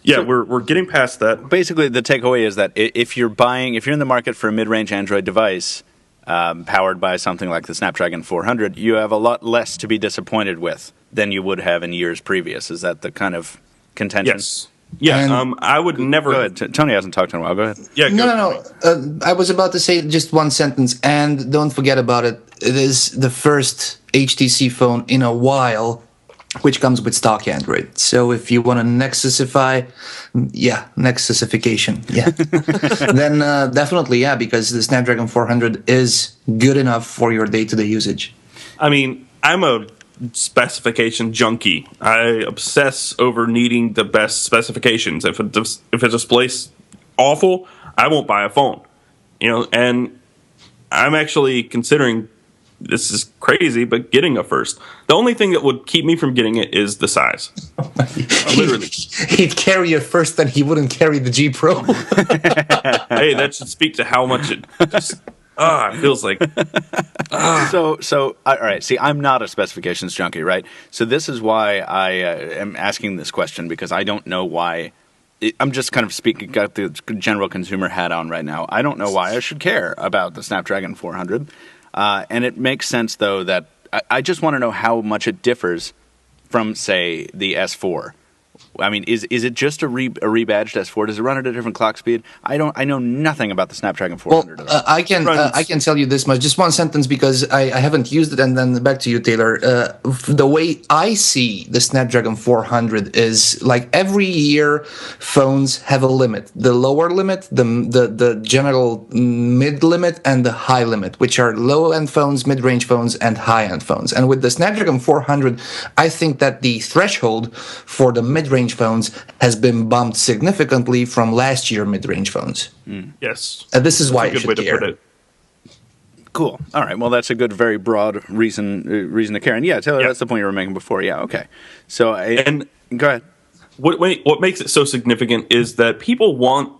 Yeah, So- we're getting past that. Basically, the takeaway is that if you're in the market for a mid-range Android device powered by something like the Snapdragon 400, you have a lot less to be disappointed with than you would have in years previous. Is that the kind of contention? Yes. Yeah, And- I would never... Go ahead. Tony hasn't talked in a while. Go ahead. Yeah, go. No. I was about to say just one sentence, and don't forget about it. It is the first HTC phone in a while which comes with stock Android. So if you want to Nexusify, Nexusification, then definitely, because the Snapdragon 400 is good enough for your day-to-day usage. I mean, I'm a specification junkie. I obsess over needing the best specifications. If a display's awful, I won't buy a phone. And I'm actually considering, this is crazy, but getting a First. The only thing that would keep me from getting it is the size. Literally. He'd carry a First, and he wouldn't carry the G Pro. Hey, that should speak to how much it just it feels like. So all right. See, I'm not a specifications junkie, right? So this is why I am asking this question, because I don't know why. I'm just kind of speaking, got the general consumer hat on right now. I don't know why I should care about the Snapdragon 400. And it makes sense, though, that I just want to know how much it differs from, say, the S4. I mean, is it just a rebadged S4? Does it run at a different clock speed? I know nothing about the Snapdragon 400. Well, I can tell you this much, just one sentence, because I haven't used it, and then back to you, Taylor. The way I see the Snapdragon 400 is like every year, phones have a limit: the lower limit, the general mid limit, and the high limit, which are low-end phones, mid-range phones, and high-end phones. And with the Snapdragon 400, I think that the threshold for the mid-range phones has been bumped significantly from last year mid-range phones. Yes. And this is why That's you a good should way to care. put it. Cool. All right. Well, that's a good, very broad reason to care. And yeah, Taylor, Yeah. that's the point you were making before. Yeah. Okay. So And go ahead. what makes it so significant is that people want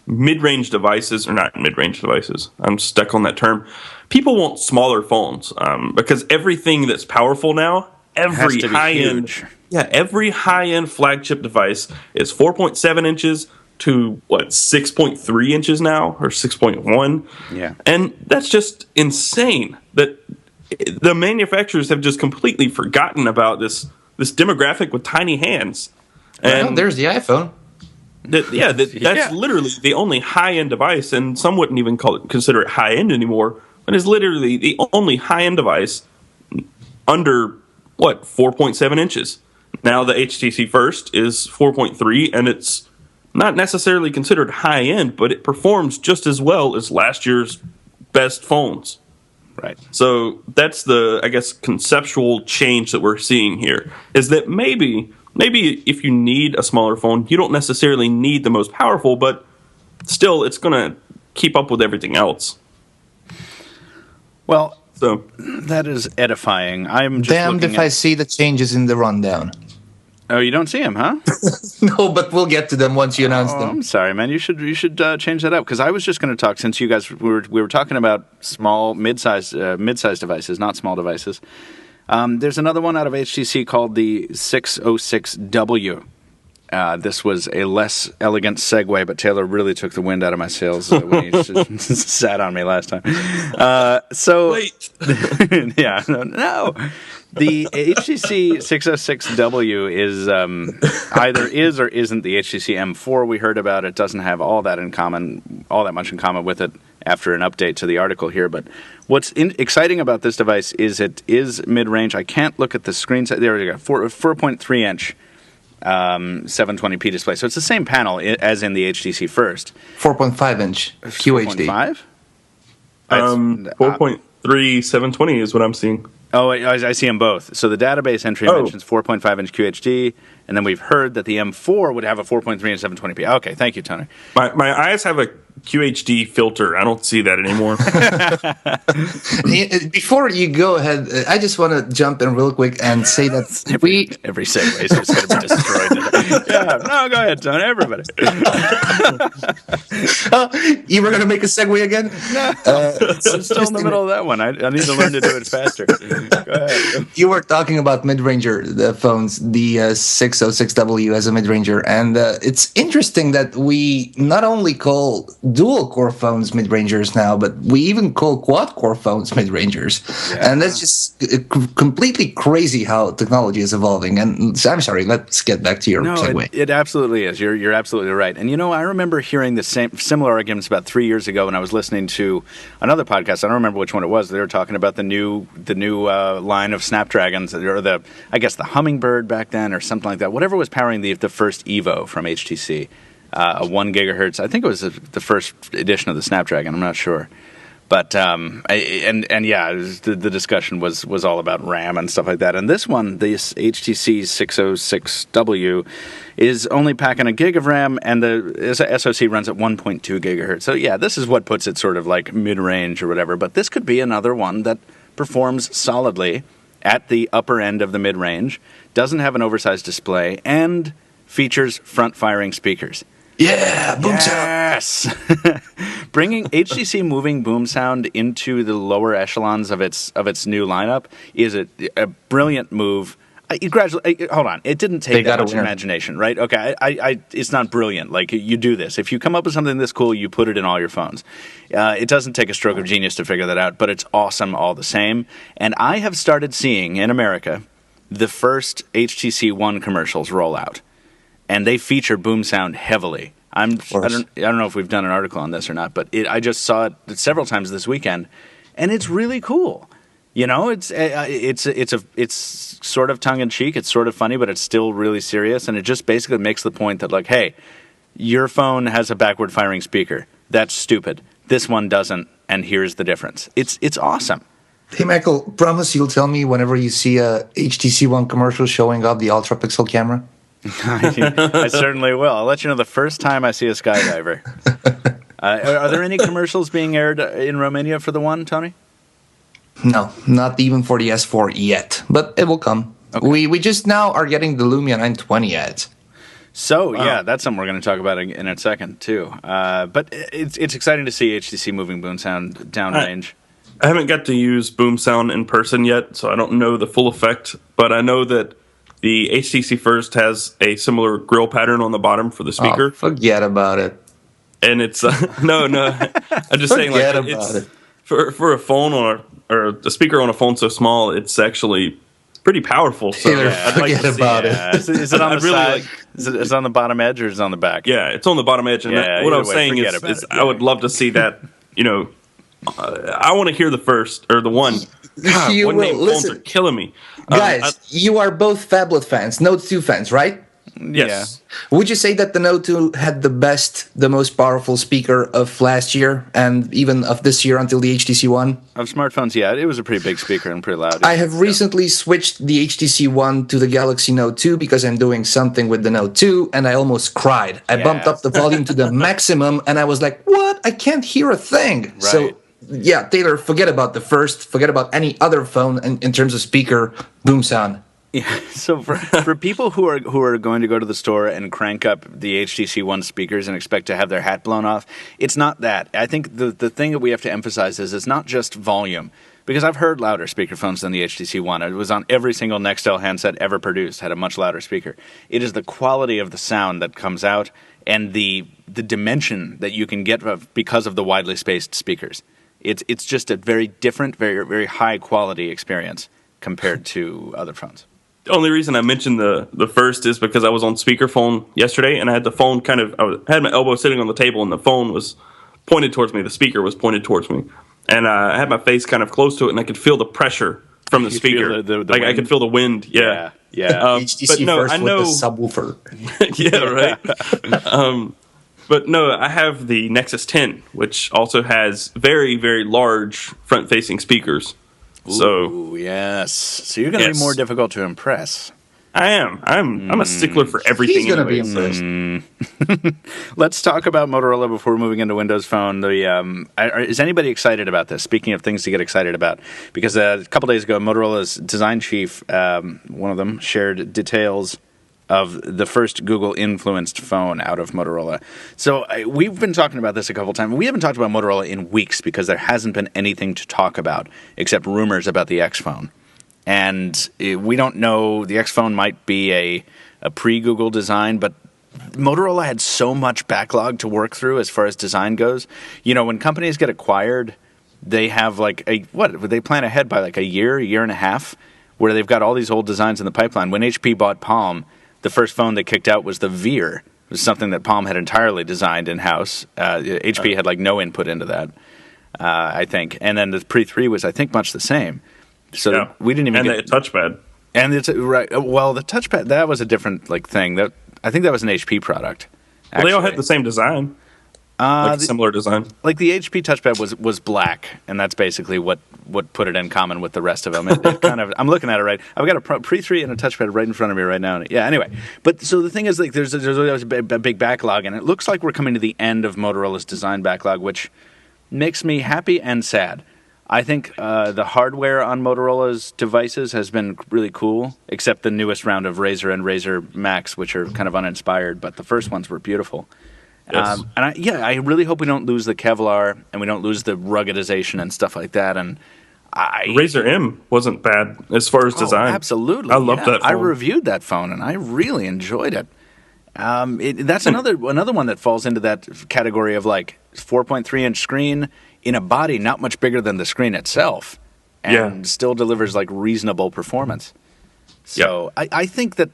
mid-range devices, or not mid-range devices. I'm stuck on that term. People want smaller phones because everything that's powerful now, Has to be high-end, huge. every high-end flagship device is 4.7 inches to 6.3 inches now, or 6.1. Yeah. And that's just insane. That the manufacturers have just completely forgotten about this demographic with tiny hands. Well, And there's the iPhone. that's Yeah. literally the only high-end device, and some wouldn't even consider it high-end anymore, but it's literally the only high-end device under 4.7 inches. Now the HTC First is 4.3, and it's not necessarily considered high-end, but it performs just as well as last year's best phones. Right. So that's the, I guess, conceptual change that we're seeing here, is that maybe if you need a smaller phone, you don't necessarily need the most powerful, but still it's going to keep up with everything else. Well, So that is edifying. I'm just Damned looking if I see the changes in the rundown. Oh, you don't see him, huh? No, but we'll get to them once you announce Oh, them. I'm sorry, man. You should change that up, because I was just going to talk, since you guys we were talking about small, mid-sized devices, not small devices. There's another one out of HTC called the 606W. This was a less elegant segue, but Taylor really took the wind out of my sails when he sat on me last time. wait. Yeah, no. The HTC 606W is either is or isn't the HTC M4 we heard about. It doesn't have all that much in common with it after an update to the article here. But what's exciting about this device is it is mid-range. I can't look at the screen size. There we go, 4.3 inch 720p display. So it's the same panel as in the HTC First. 4.5 inch QHD. 4.5? 4.3 720 is what I'm seeing. Oh, I see them both. So the database entry mentions 4.5-inch QHD, and then we've heard that the M4 would have a 4.3 and 720p. Okay, thank you, Tony. My eyes have a QHD filter. I don't see that anymore. Before you go ahead, I just want to jump in real quick and say that every segue is just going to be destroyed today. Yeah, no, go ahead, Tony. Everybody. You were going to make a segue again? No, I'm still in the middle of that one. I need to learn to do it faster. Go ahead. You were talking about mid-ranger the phones, the 606W as a mid-ranger, and it's interesting that we not only call dual-core phones mid-rangers now, but we even call quad-core phones mid-rangers. Yeah. And that's just completely crazy how technology is evolving. And I'm sorry, let's get back to your segue. It absolutely is. You're absolutely right. And I remember hearing the similar arguments about 3 years ago when I was listening to another podcast. I don't remember which one it was. They were talking about the new line of Snapdragons, or the Hummingbird back then, or something like that. Whatever was powering the first Evo from HTC. A 1 gigahertz. I think it was the first edition of the Snapdragon. I'm not sure, but the discussion was all about RAM and stuff like that. And this one, this HTC 606W, is only packing a gig of RAM, and the SoC runs at 1.2 gigahertz. So yeah, this is what puts it sort of like mid-range or whatever. But this could be another one that performs solidly at the upper end of the mid-range, doesn't have an oversized display, and features front-firing speakers. Yeah, BoomSound. Yes. Bringing HTC moving BoomSound into the lower echelons of its new lineup is a brilliant move. Hold on. It didn't take that much imagination, right? Okay, it's not brilliant. Like, you do this. If you come up with something this cool, you put it in all your phones. It doesn't take a stroke of genius to figure that out, but it's awesome all the same. And I have started seeing, in America, the first HTC One commercials roll out. And they feature BoomSound heavily. I don't know if we've done an article on this or not, but I just saw it several times this weekend, and it's really cool. It's sort of tongue in cheek, it's sort of funny, but it's still really serious, and it just basically makes the point that, like, hey, your phone has a backward firing speaker. That's stupid. This one doesn't, and here's the difference. It's awesome. Hey, Michael, promise you'll tell me whenever you see a HTC One commercial showing off the ultra pixel camera. I certainly will. I'll let you know the first time I see a skydiver. Are there any commercials being aired in Romania for the One, Tony? No, not even for the S4 yet, but it will come. Okay. We just now are getting the Lumia 920 ads. So, yeah, that's something we're going to talk about in a second, too. But it's exciting to see HTC moving BoomSound downrange. I haven't got to use BoomSound in person yet, so I don't know the full effect, but I know that the HTC First has a similar grill pattern on the bottom for the speaker. Oh, forget about it. And it's no. I'm just saying, like, it's for a phone or a speaker on a phone so small, it's actually pretty powerful. So I'd like to see it. Is it on the side? Is it on the bottom edge, or is it on the back? Yeah, it's on the bottom edge. And what I was saying is I would love to see that. I want to hear the first or the one. God, phones are killing me. Guys, you are both phablet fans, Note 2 fans, right? Yes. Yeah. Would you say that the Note 2 had the most powerful speaker of last year and even of this year until the HTC One? Of smartphones, yeah. It was a pretty big speaker and pretty loud. I have recently switched the HTC One to the Galaxy Note 2 because I'm doing something with the Note 2, and I almost cried. I bumped up the volume to the maximum, and I was like, what? I can't hear a thing. Right. So, yeah, Taylor, forget about the First. Forget about any other phone in terms of speaker, BoomSound. Yeah, so for people who are going to go to the store and crank up the HTC One speakers and expect to have their hat blown off, it's not that. I think the thing that we have to emphasize is it's not just volume, because I've heard louder speakerphones than the HTC One. It was on every single Nextel handset ever produced, had a much louder speaker. It is the quality of the sound that comes out and the dimension that you can get because of the widely spaced speakers. It's just a very different, very, very high quality experience compared to other phones. The only reason I mentioned the First is because I was on speakerphone yesterday, and I had the phone I had my elbow sitting on the table, and the phone was pointed towards me. The speaker was pointed towards me, and I had my face kind of close to it, and I could feel the pressure from the speaker. The like, I could feel the wind. Yeah. HTC First with the subwoofer. Yeah, right. But no, I have the Nexus 10, which also has very, very large front-facing speakers. So yes. So you're going to be more difficult to impress. I am. I'm a stickler for everything. He's going to be impressed. Let's talk about Motorola before moving into Windows Phone. Is anybody excited about this? Speaking of things to get excited about, because a couple days ago, Motorola's design chief, one of them, shared details of the first Google-influenced phone out of Motorola. So we've been talking about this a couple times. We haven't talked about Motorola in weeks because there hasn't been anything to talk about except rumors about the X phone. And we don't know, the X phone might be a pre-Google design, but Motorola had so much backlog to work through as far as design goes. You know, when companies get acquired, they have they plan ahead by like a year and a half, where they've got all these old designs in the pipeline. When HP bought Palm, the first phone they kicked out was the Veer. It was something that Palm had entirely designed in-house. HP had like no input into that, I think. And then the Pre 3 was, I think, much the same. So we didn't even get the touchpad. And it's right. Well, the touchpad, that was a different thing. I think that was an HP product. Well, they all had the same design. Similar design. Like the HP touchpad was black, and that's basically what put it in common with the rest of them. It kind of, I'm looking at it right. I've got a Pre 3 and a touchpad right in front of me right now. Yeah. Anyway, but so the thing is, like, there's always a big backlog, and it looks like we're coming to the end of Motorola's design backlog, which makes me happy and sad. I think the hardware on Motorola's devices has been really cool, except the newest round of Razr and Razr Max, which are kind of uninspired, but the first ones were beautiful. Yes. I really hope we don't lose the Kevlar and we don't lose the ruggedization and stuff like that. And Razr M wasn't bad as far as design. Absolutely. I loved that phone. I reviewed that phone and I really enjoyed it. That's another one that falls into that category of like 4.3-inch screen in a body not much bigger than the screen itself, and still delivers like reasonable performance. So I think that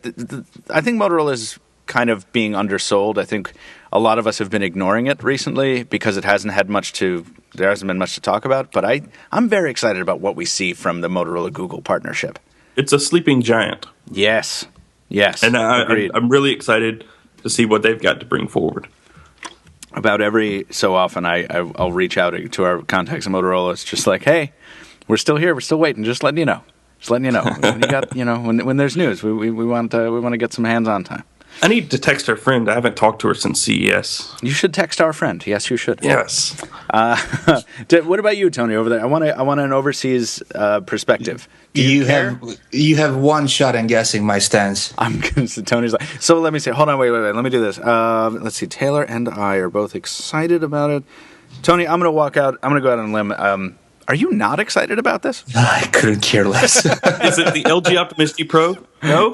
I think Motorola is kind of being undersold. I think a lot of us have been ignoring it recently because there hasn't been much to talk about. But I'm very excited about what we see from the Motorola Google partnership. It's a sleeping giant. Yes, and I'm really excited to see what they've got to bring forward. About every so often, I'll reach out to our contacts at Motorola. It's just like, hey, we're still here. We're still waiting. Just letting you know. When there's news, we want to get some hands-on time. I need to text our friend. I haven't talked to her since CES. You should text our friend. Yes, you should. Yes. What about you, Tony, over there? I want an overseas perspective. You have one shot in guessing my stance. Tony's like, so let me see. Hold on, wait. Let me do this. Let's see. Taylor and I are both excited about it. Tony, I'm going to walk out. I'm going to go out on a limb. Are you not excited about this? I couldn't care less. Is it the LG Optimus G Pro? No.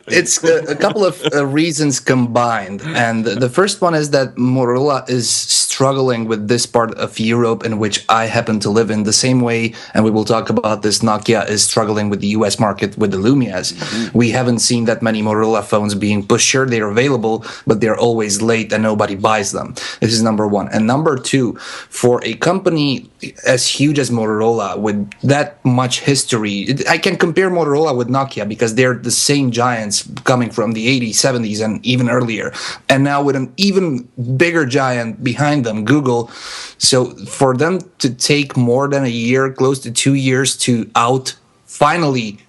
It's a couple of reasons combined, and the first one is that Motorola is struggling with this part of Europe in which I happen to live in the same way, and we will talk about this. Nokia is struggling with the US market with the Lumias. Mm-hmm. We haven't seen that many Motorola phones being pushed. Sure, they're available, but they're always late and nobody buys them. This is number one. And number two, for a company as huge as Motorola with that much history, I can compare Motorola with Nokia because they're the same giants coming from the 80s, 70s, and even earlier. And now with an even bigger giant behind them, Google. So for them to take more than a year, close to 2 years to out finally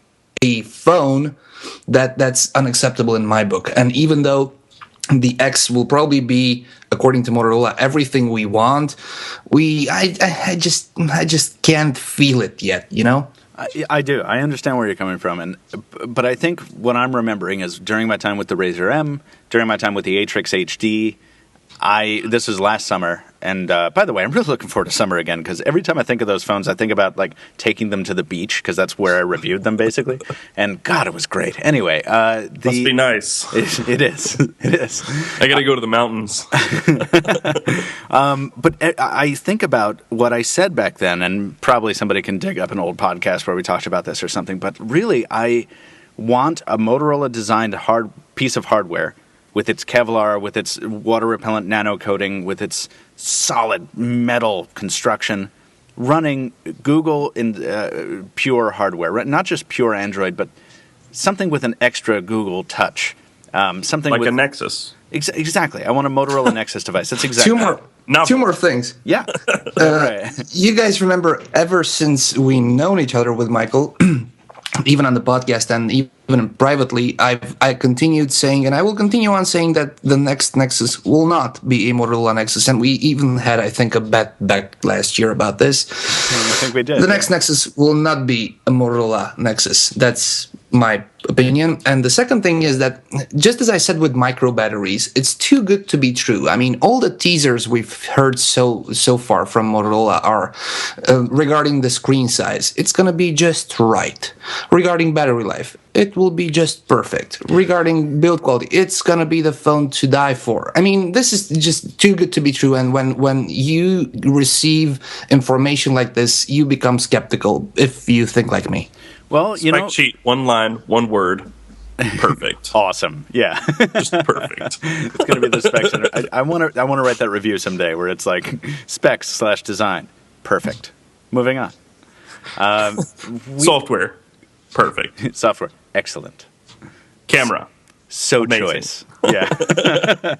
a phone, that's unacceptable in my book. And even though the X will probably be, according to Motorola, everything we want, I just can't feel it yet, you know? I do. I understand where you're coming from, but I think what I'm remembering is during my time with the Razr M, during my time with the Atrix HD, this was last summer, and by the way, I'm really looking forward to summer again because every time I think of those phones, I think about like taking them to the beach because that's where I reviewed them basically, and God, it was great. Anyway, must be nice. It is. It is. I got to go to the mountains. But I think about what I said back then, and probably somebody can dig up an old podcast where we talked about this or something. But really, I want a Motorola-designed piece of hardware with its Kevlar, with its water-repellent nano coating, with its solid metal construction, running Google in pure hardware, not just pure Android, but something with an extra Google touch. Something like with a Nexus. Exactly. I want a Motorola Nexus device. That's exactly Now, two more things. Yeah. Right. You guys remember, ever since we known each other with Michael, even on the podcast and even privately, I continued saying, and I will continue on saying, that the next Nexus will not be a Motorola Nexus. And we even had, I think, a bet back last year about this. I think we did. The next Nexus will not be a Motorola Nexus. That's my opinion. And the second thing is that, just as I said with Microbatteries, it's too good to be true. I mean, all the teasers we've heard so far from Motorola are regarding the screen size. It's going to be just right. Regarding battery life, it will be just perfect. Regarding build quality, it's going to be the phone to die for. I mean, this is just too good to be true. And when you receive information like this, you become skeptical if you think like me. Well, you know, sheet, one line, one word, perfect. Awesome. Yeah. Just perfect. It's going to be the specs. I want to write that review someday where it's like specs/design. Perfect. Moving on. Software. Perfect. Software. Excellent. Camera. So amazing. Choice. Yeah.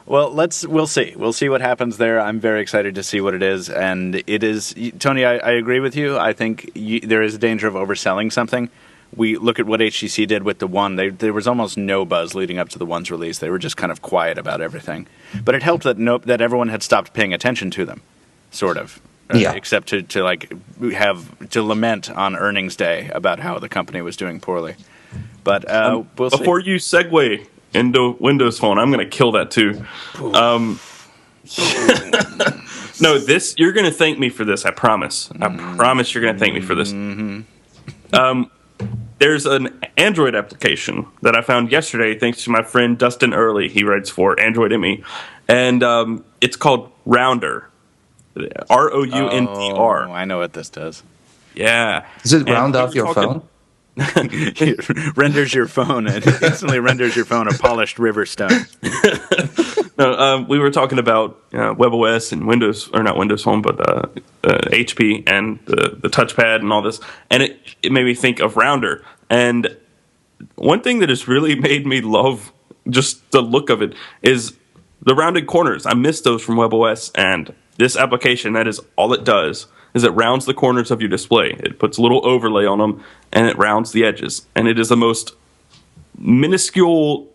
Well, we'll see. We'll see what happens there. I'm very excited to see what it is. And it is, Tony, I agree with you. I think there is a danger of overselling something. We look at what HTC did with the One. There was almost no buzz leading up to the One's release. They were just kind of quiet about everything. But it helped that everyone had stopped paying attention to them, sort of. Yeah. Except to lament on earnings day about how the company was doing poorly. But we'll see. Before you segue into Windows Phone, I'm going to kill that too. No, you're going to thank me for this. I promise. I promise you're going to thank me for this. There's an Android application that I found yesterday, thanks to my friend Dustin Early. He writes for Android ME, and it's called Rounder. ROUNDR. Oh, I know what this does. Yeah. Does it round off your phone? It renders your phone. It instantly renders your phone a polished river stone. No, we were talking about WebOS and Windows, or not Windows Phone, but HP and the touchpad and all this, and it made me think of Rounder. And one thing that has really made me love just the look of it is the rounded corners. I miss those from WebOS, and this application, that is all it does, is it rounds the corners of your display. It puts a little overlay on them, and it rounds the edges. And it is the most minuscule,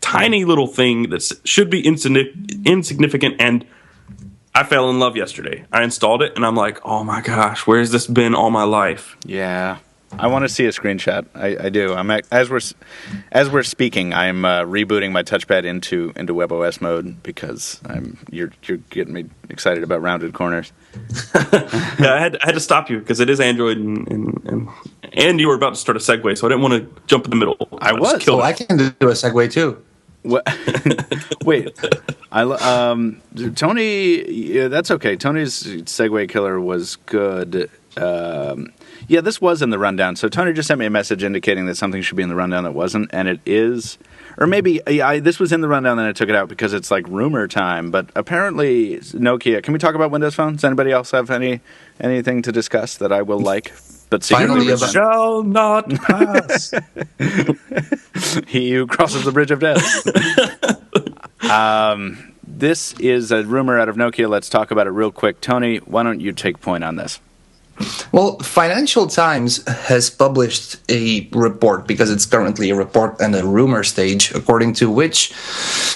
tiny little thing that should be insignificant, and I fell in love yesterday. I installed it, and I'm like, oh my gosh, where has this been all my life? Yeah. I want to see a screenshot. I do. As we're speaking, I'm rebooting my touchpad into WebOS mode because you're getting me excited about rounded corners. Yeah, I had to stop you because it is Android, and you were about to start a segue, so I didn't want to jump in the middle. I was. Oh, I can do a segue too. What? Wait, Tony. Yeah, that's okay. Tony's segue killer was good. Yeah, this was in the rundown. So Tony just sent me a message indicating that something should be in the rundown that wasn't, and it is. Or maybe this was in the rundown, then I took it out because it's like rumor time. But apparently, Nokia. Can we talk about Windows Phone? Does anybody else have anything to discuss that I will like? But Finally, shall not pass. He who crosses the bridge of death. This is a rumor out of Nokia. Let's talk about it real quick. Tony, why don't you take point on this? Well, Financial Times has published a report, because it's currently a report and a rumor stage, according to which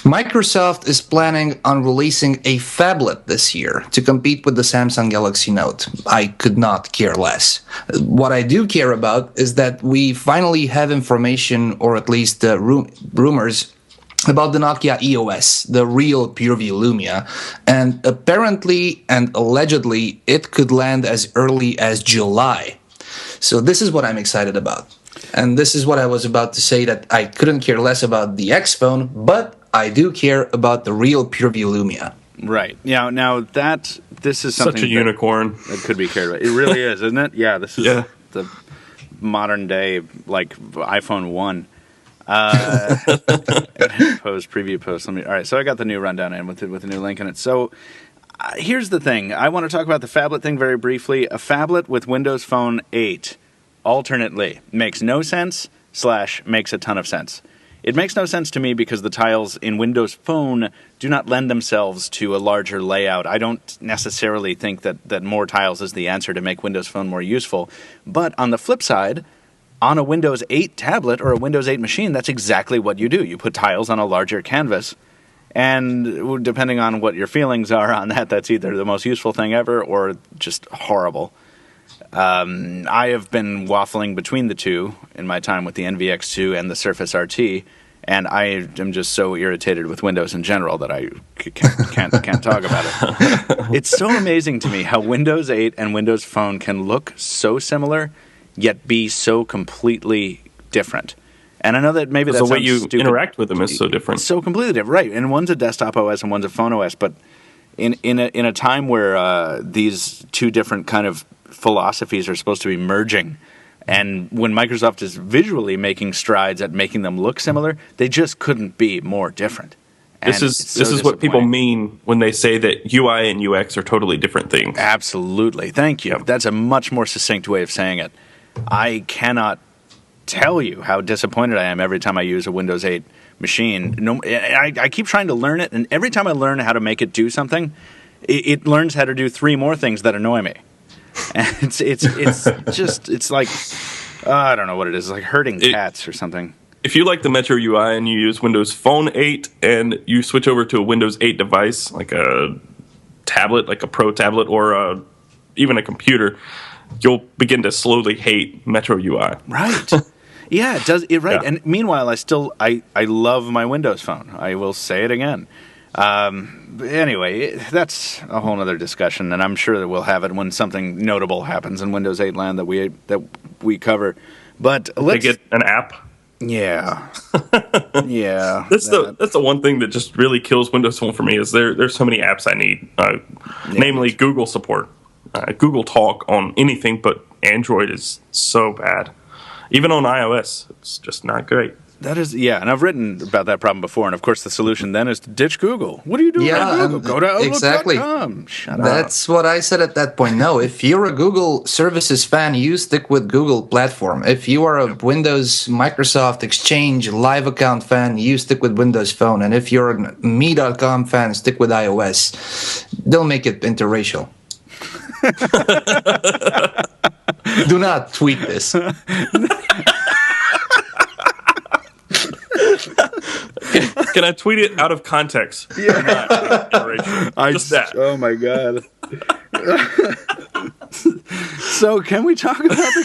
Microsoft is planning on releasing a phablet this year to compete with the Samsung Galaxy Note. I could not care less. What I do care about is that we finally have information, or at least rumors, about the Nokia EOS, the real PureView Lumia, and apparently and allegedly it could land as early as July. So this is what I'm excited about. And this is what I was about to say, that I couldn't care less about the X phone, but I do care about the real PureView Lumia. Right. Now this is something Such a unicorn. That could be cared about. It really is, isn't it? Yeah, this is the modern day like iPhone 1. Preview post. All right, so I got the new rundown in with a new link in it. So here's the thing. I want to talk about the phablet thing very briefly. A phablet with Windows Phone 8 alternately makes no sense / makes a ton of sense. It makes no sense to me because the tiles in Windows Phone do not lend themselves to a larger layout. I don't necessarily think that more tiles is the answer to make Windows Phone more useful. But on the flip side, on a Windows 8 tablet or a Windows 8 machine, that's exactly what you do. You put tiles on a larger canvas. And depending on what your feelings are on that, that's either the most useful thing ever or just horrible. I have been waffling between the two in my time with the NVX2 and the Surface RT, and I am just so irritated with Windows in general that I can't talk about it. It's so amazing to me how Windows 8 and Windows Phone can look so similar, yet be so completely different. And I know that maybe that's the way you interact with them is so different. So completely different, right? And one's a desktop OS and one's a phone OS, but in a time where these two different kind of philosophies are supposed to be merging, and when Microsoft is visually making strides at making them look similar, they just couldn't be more different. And this is what people mean when they say that UI and UX are totally different things. Absolutely. Thank you. Yep. That's a much more succinct way of saying it. I cannot tell you how disappointed I am every time I use a Windows 8 machine. I keep trying to learn it, and every time I learn how to make it do something, it learns how to do three more things that annoy me. And it's like I don't know what it is. It's like herding cats or something. If you like the Metro UI and you use Windows Phone 8 and you switch over to a Windows 8 device, like a tablet, like a Pro tablet, or even a computer, you'll begin to slowly hate Metro UI. Right. Yeah, it does. Right. Yeah. And meanwhile, I love my Windows Phone. I will say it again. Anyway, that's a whole other discussion, and I'm sure that we'll have it when something notable happens in Windows 8 land that we cover. But let's get an app. Yeah, yeah. That's the one thing that just really kills Windows Phone for me is there's so many apps I need, namely Google support. Google Talk on anything but Android is so bad. Even on iOS, it's just not great. That is, yeah, and I've written about that problem before, and of course the solution then is to ditch Google. What are you doing on Google? Go to Outlook.com. Exactly. Shut up. That's what I said at that point. No, if you're a Google services fan, you stick with Google platform. If you are a Windows, Microsoft, Exchange, Live account fan, you stick with Windows Phone. And if you're a Me.com fan, stick with iOS. Don't make it interracial. Do not tweet this. Can I tweet it out of context? Yeah. Just that. Oh my god. So can we talk about the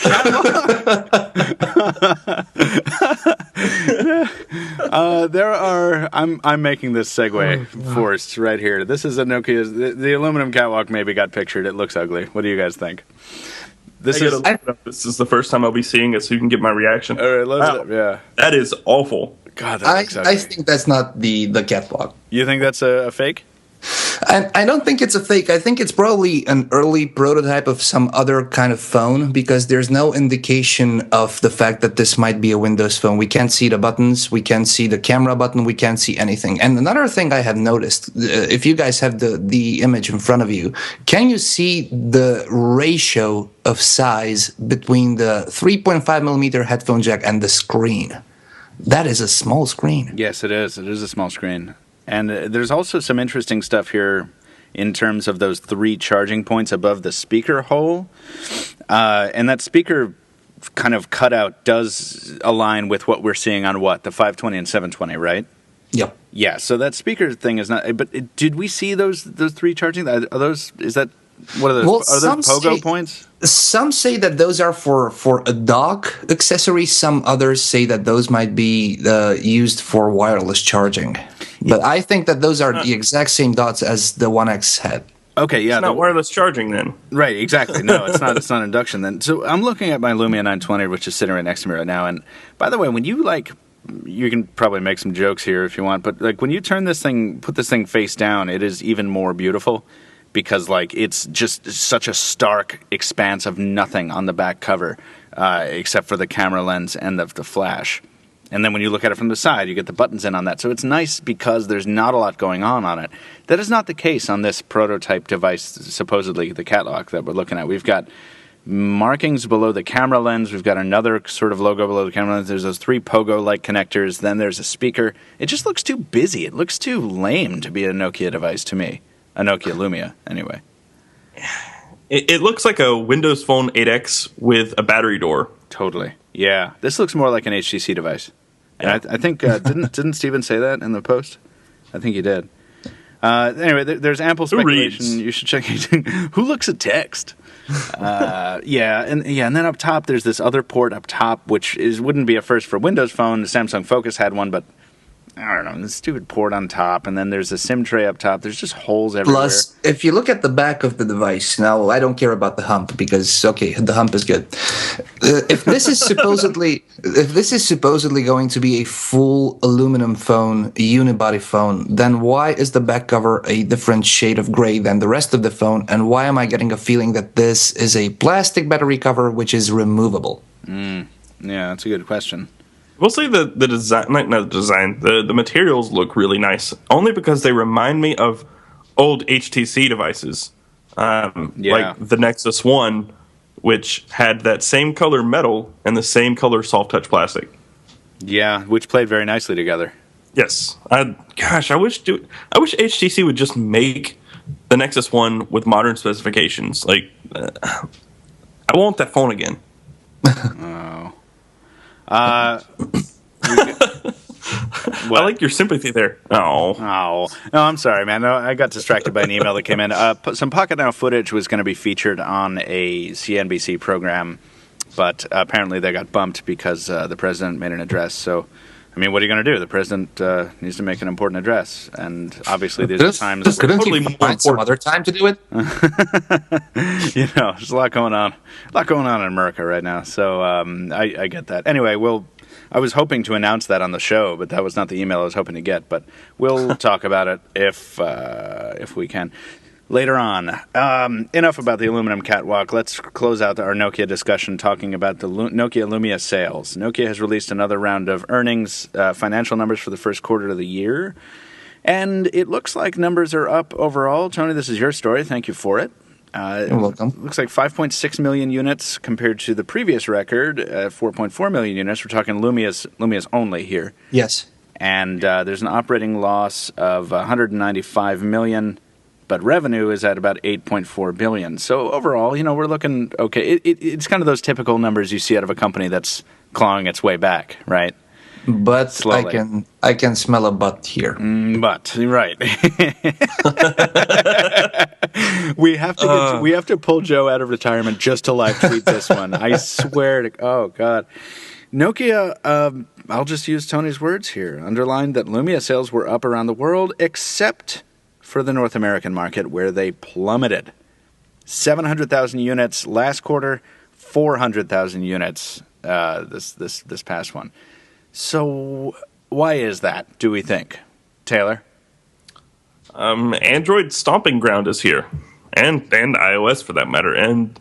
Catwalk? I'm making this segue forced right here. This is a Nokia. The aluminum Catwalk maybe got pictured. It looks ugly. What do you guys think? This is the first time I'll be seeing it, so you can get my reaction. All right, let's yeah. That is awful. God, that looks ugly. I think that's not the Catwalk. You think that's a fake? I don't think it's a fake. I think it's probably an early prototype of some other kind of phone because there's no indication of the fact that this might be a Windows phone. We can't see the buttons. We can't see the camera button. We can't see anything. And another thing I have noticed, if you guys have the image in front of you, can you see the ratio of size between the 3.5 millimeter headphone jack and the screen? That is a small screen. Yes, it is. It is a small screen. And there's also some interesting stuff here in terms of those three charging points above the speaker hole. And that speaker kind of cutout does align with what we're seeing on the 520 and 720, right? Yep. Yeah, so that speaker thing is not... But did we see those three charging? Are those... Is that... What are those? Well, are those pogo points? Some say that those are for a dock accessory. Some others say that those might be used for wireless charging. But I think that those are the exact same dots as the One X had. Okay, yeah. It's not wireless charging then. Right, exactly. No, it's not. It's not induction then. So I'm looking at my Lumia 920, which is sitting right next to me right now. And by the way, when you you can probably make some jokes here if you want, but when you put this thing face down, it is even more beautiful. Because it's just such a stark expanse of nothing on the back cover, except for the camera lens and the flash. And then when you look at it from the side, you get the buttons in on that. So it's nice because there's not a lot going on it. That is not the case on this prototype device, supposedly the Catwalk that we're looking at. We've got markings below the camera lens. We've got another sort of logo below the camera lens. There's those 3 pogo-like connectors. Then there's a speaker. It just looks too busy. It looks too lame to be a Nokia device to me. A Nokia Lumia, anyway. It looks like a Windows Phone 8X with a battery door. Totally. Yeah. This looks more like an HTC device. And I think, didn't Steven say that in the post? I think he did. Anyway, there's ample speculation. You should check it. Who looks at text? And then up top there's this other port up top, which wouldn't be a first for Windows Phone. The Samsung Focus had one, but I don't know, this stupid port on top, and then there's a SIM tray up top. There's just holes everywhere. Plus, if you look at the back of the device, now I don't care about the hump because the hump is good. If this is supposedly going to be a full aluminum phone, a unibody phone, then why is the back cover a different shade of gray than the rest of the phone? And why am I getting a feeling that this is a plastic battery cover which is removable? Yeah, that's a good question. We'll say the design, not the design, the materials look really nice, only because they remind me of old HTC devices, like the Nexus 1, which had that same color metal and the same color soft touch plastic. Yeah, which played very nicely together. Yes, I wish HTC would just make the Nexus 1 with modern specifications. Like, I want that phone again. Oh. I like your sympathy there. Oh, no, I'm sorry, man. No, I got distracted by an email that came in. Some Pocketnow footage was going to be featured on a CNBC program, but apparently they got bumped because the president made an address. So, I mean, what are you going to do? The president needs to make an important address, and obviously these are times. Couldn't he find some other time to do it? There's a lot going on in America right now. So I get that. Anyway, I was hoping to announce that on the show, but that was not the email I was hoping to get. But we'll talk about it if we can later on. Enough about the aluminum catwalk. Let's close out our Nokia discussion talking about the Nokia Lumia sales. Nokia has released another round of earnings, financial numbers for the first quarter of the year. And it looks like numbers are up overall. Tony, this is your story. Thank you for it. You're welcome. It looks like 5.6 million units compared to the previous record, 4.4 million units. We're talking Lumia's only here. Yes. And there's an operating loss of 195 million, but revenue is at about 8.4 billion. So overall, we're looking okay. It's kind of those typical numbers you see out of a company that's clawing its way back, right? But Slowly. I can smell a butt here. But right, we have to pull Joe out of retirement just to live tweet this one. I swear to God, Nokia. I'll just use Tony's words here. Underlined that Lumia sales were up around the world, except for the North American market, where they plummeted. 700,000 units last quarter, 400,000 units this past one. So why is that, do we think? Taylor? Android stomping ground is here, and iOS for that matter. And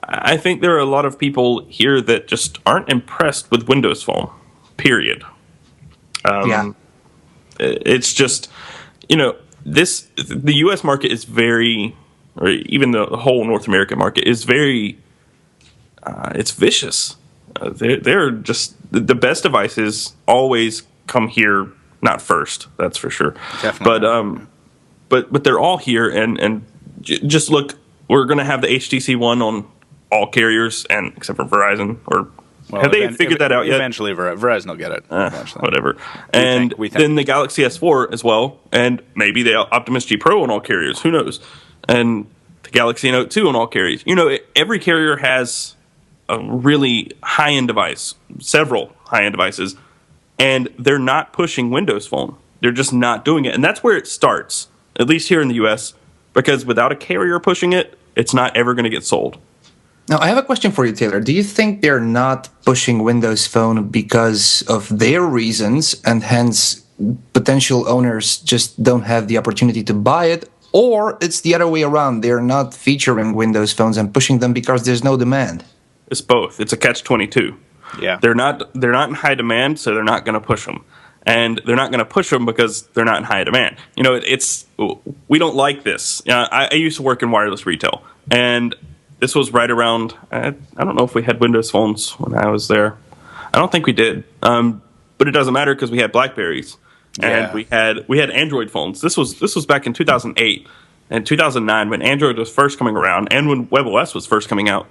I think there are a lot of people here that just aren't impressed with Windows Phone, period. It's just, the U.S. market is very, or even the whole North American market is very, it's vicious. They're just the best devices always come here, not first, that's for sure. Definitely. But they're all here, and just look, we're going to have the HTC One on all carriers, and except for Verizon. Have they figured that out yet? Eventually, Verizon will get it. Whatever. And then the Galaxy S4 as well, and maybe the Optimus G Pro on all carriers. Who knows? And the Galaxy Note 2 on all carriers. Every carrier has a really high-end device, several high-end devices, and they're not pushing Windows Phone. They're just not doing it. And that's where it starts, at least here in the U.S., because without a carrier pushing it, it's not ever going to get sold. Now, I have a question for you, Taylor. Do you think they're not pushing Windows Phone because of their reasons, and hence potential owners just don't have the opportunity to buy it? Or it's the other way around. They're not featuring Windows Phones and pushing them because there's no demand? It's both. It's a catch-22. Yeah. They're not in high demand, so they're not going to push them. And they're not going to push them because they're not in high demand. We don't like this. I used to work in wireless retail, and this was right around. I don't know if we had Windows phones when I was there. I don't think we did. But it doesn't matter because we had Blackberries and we had Android phones. This was back in 2008 and 2009 when Android was first coming around and when WebOS was first coming out.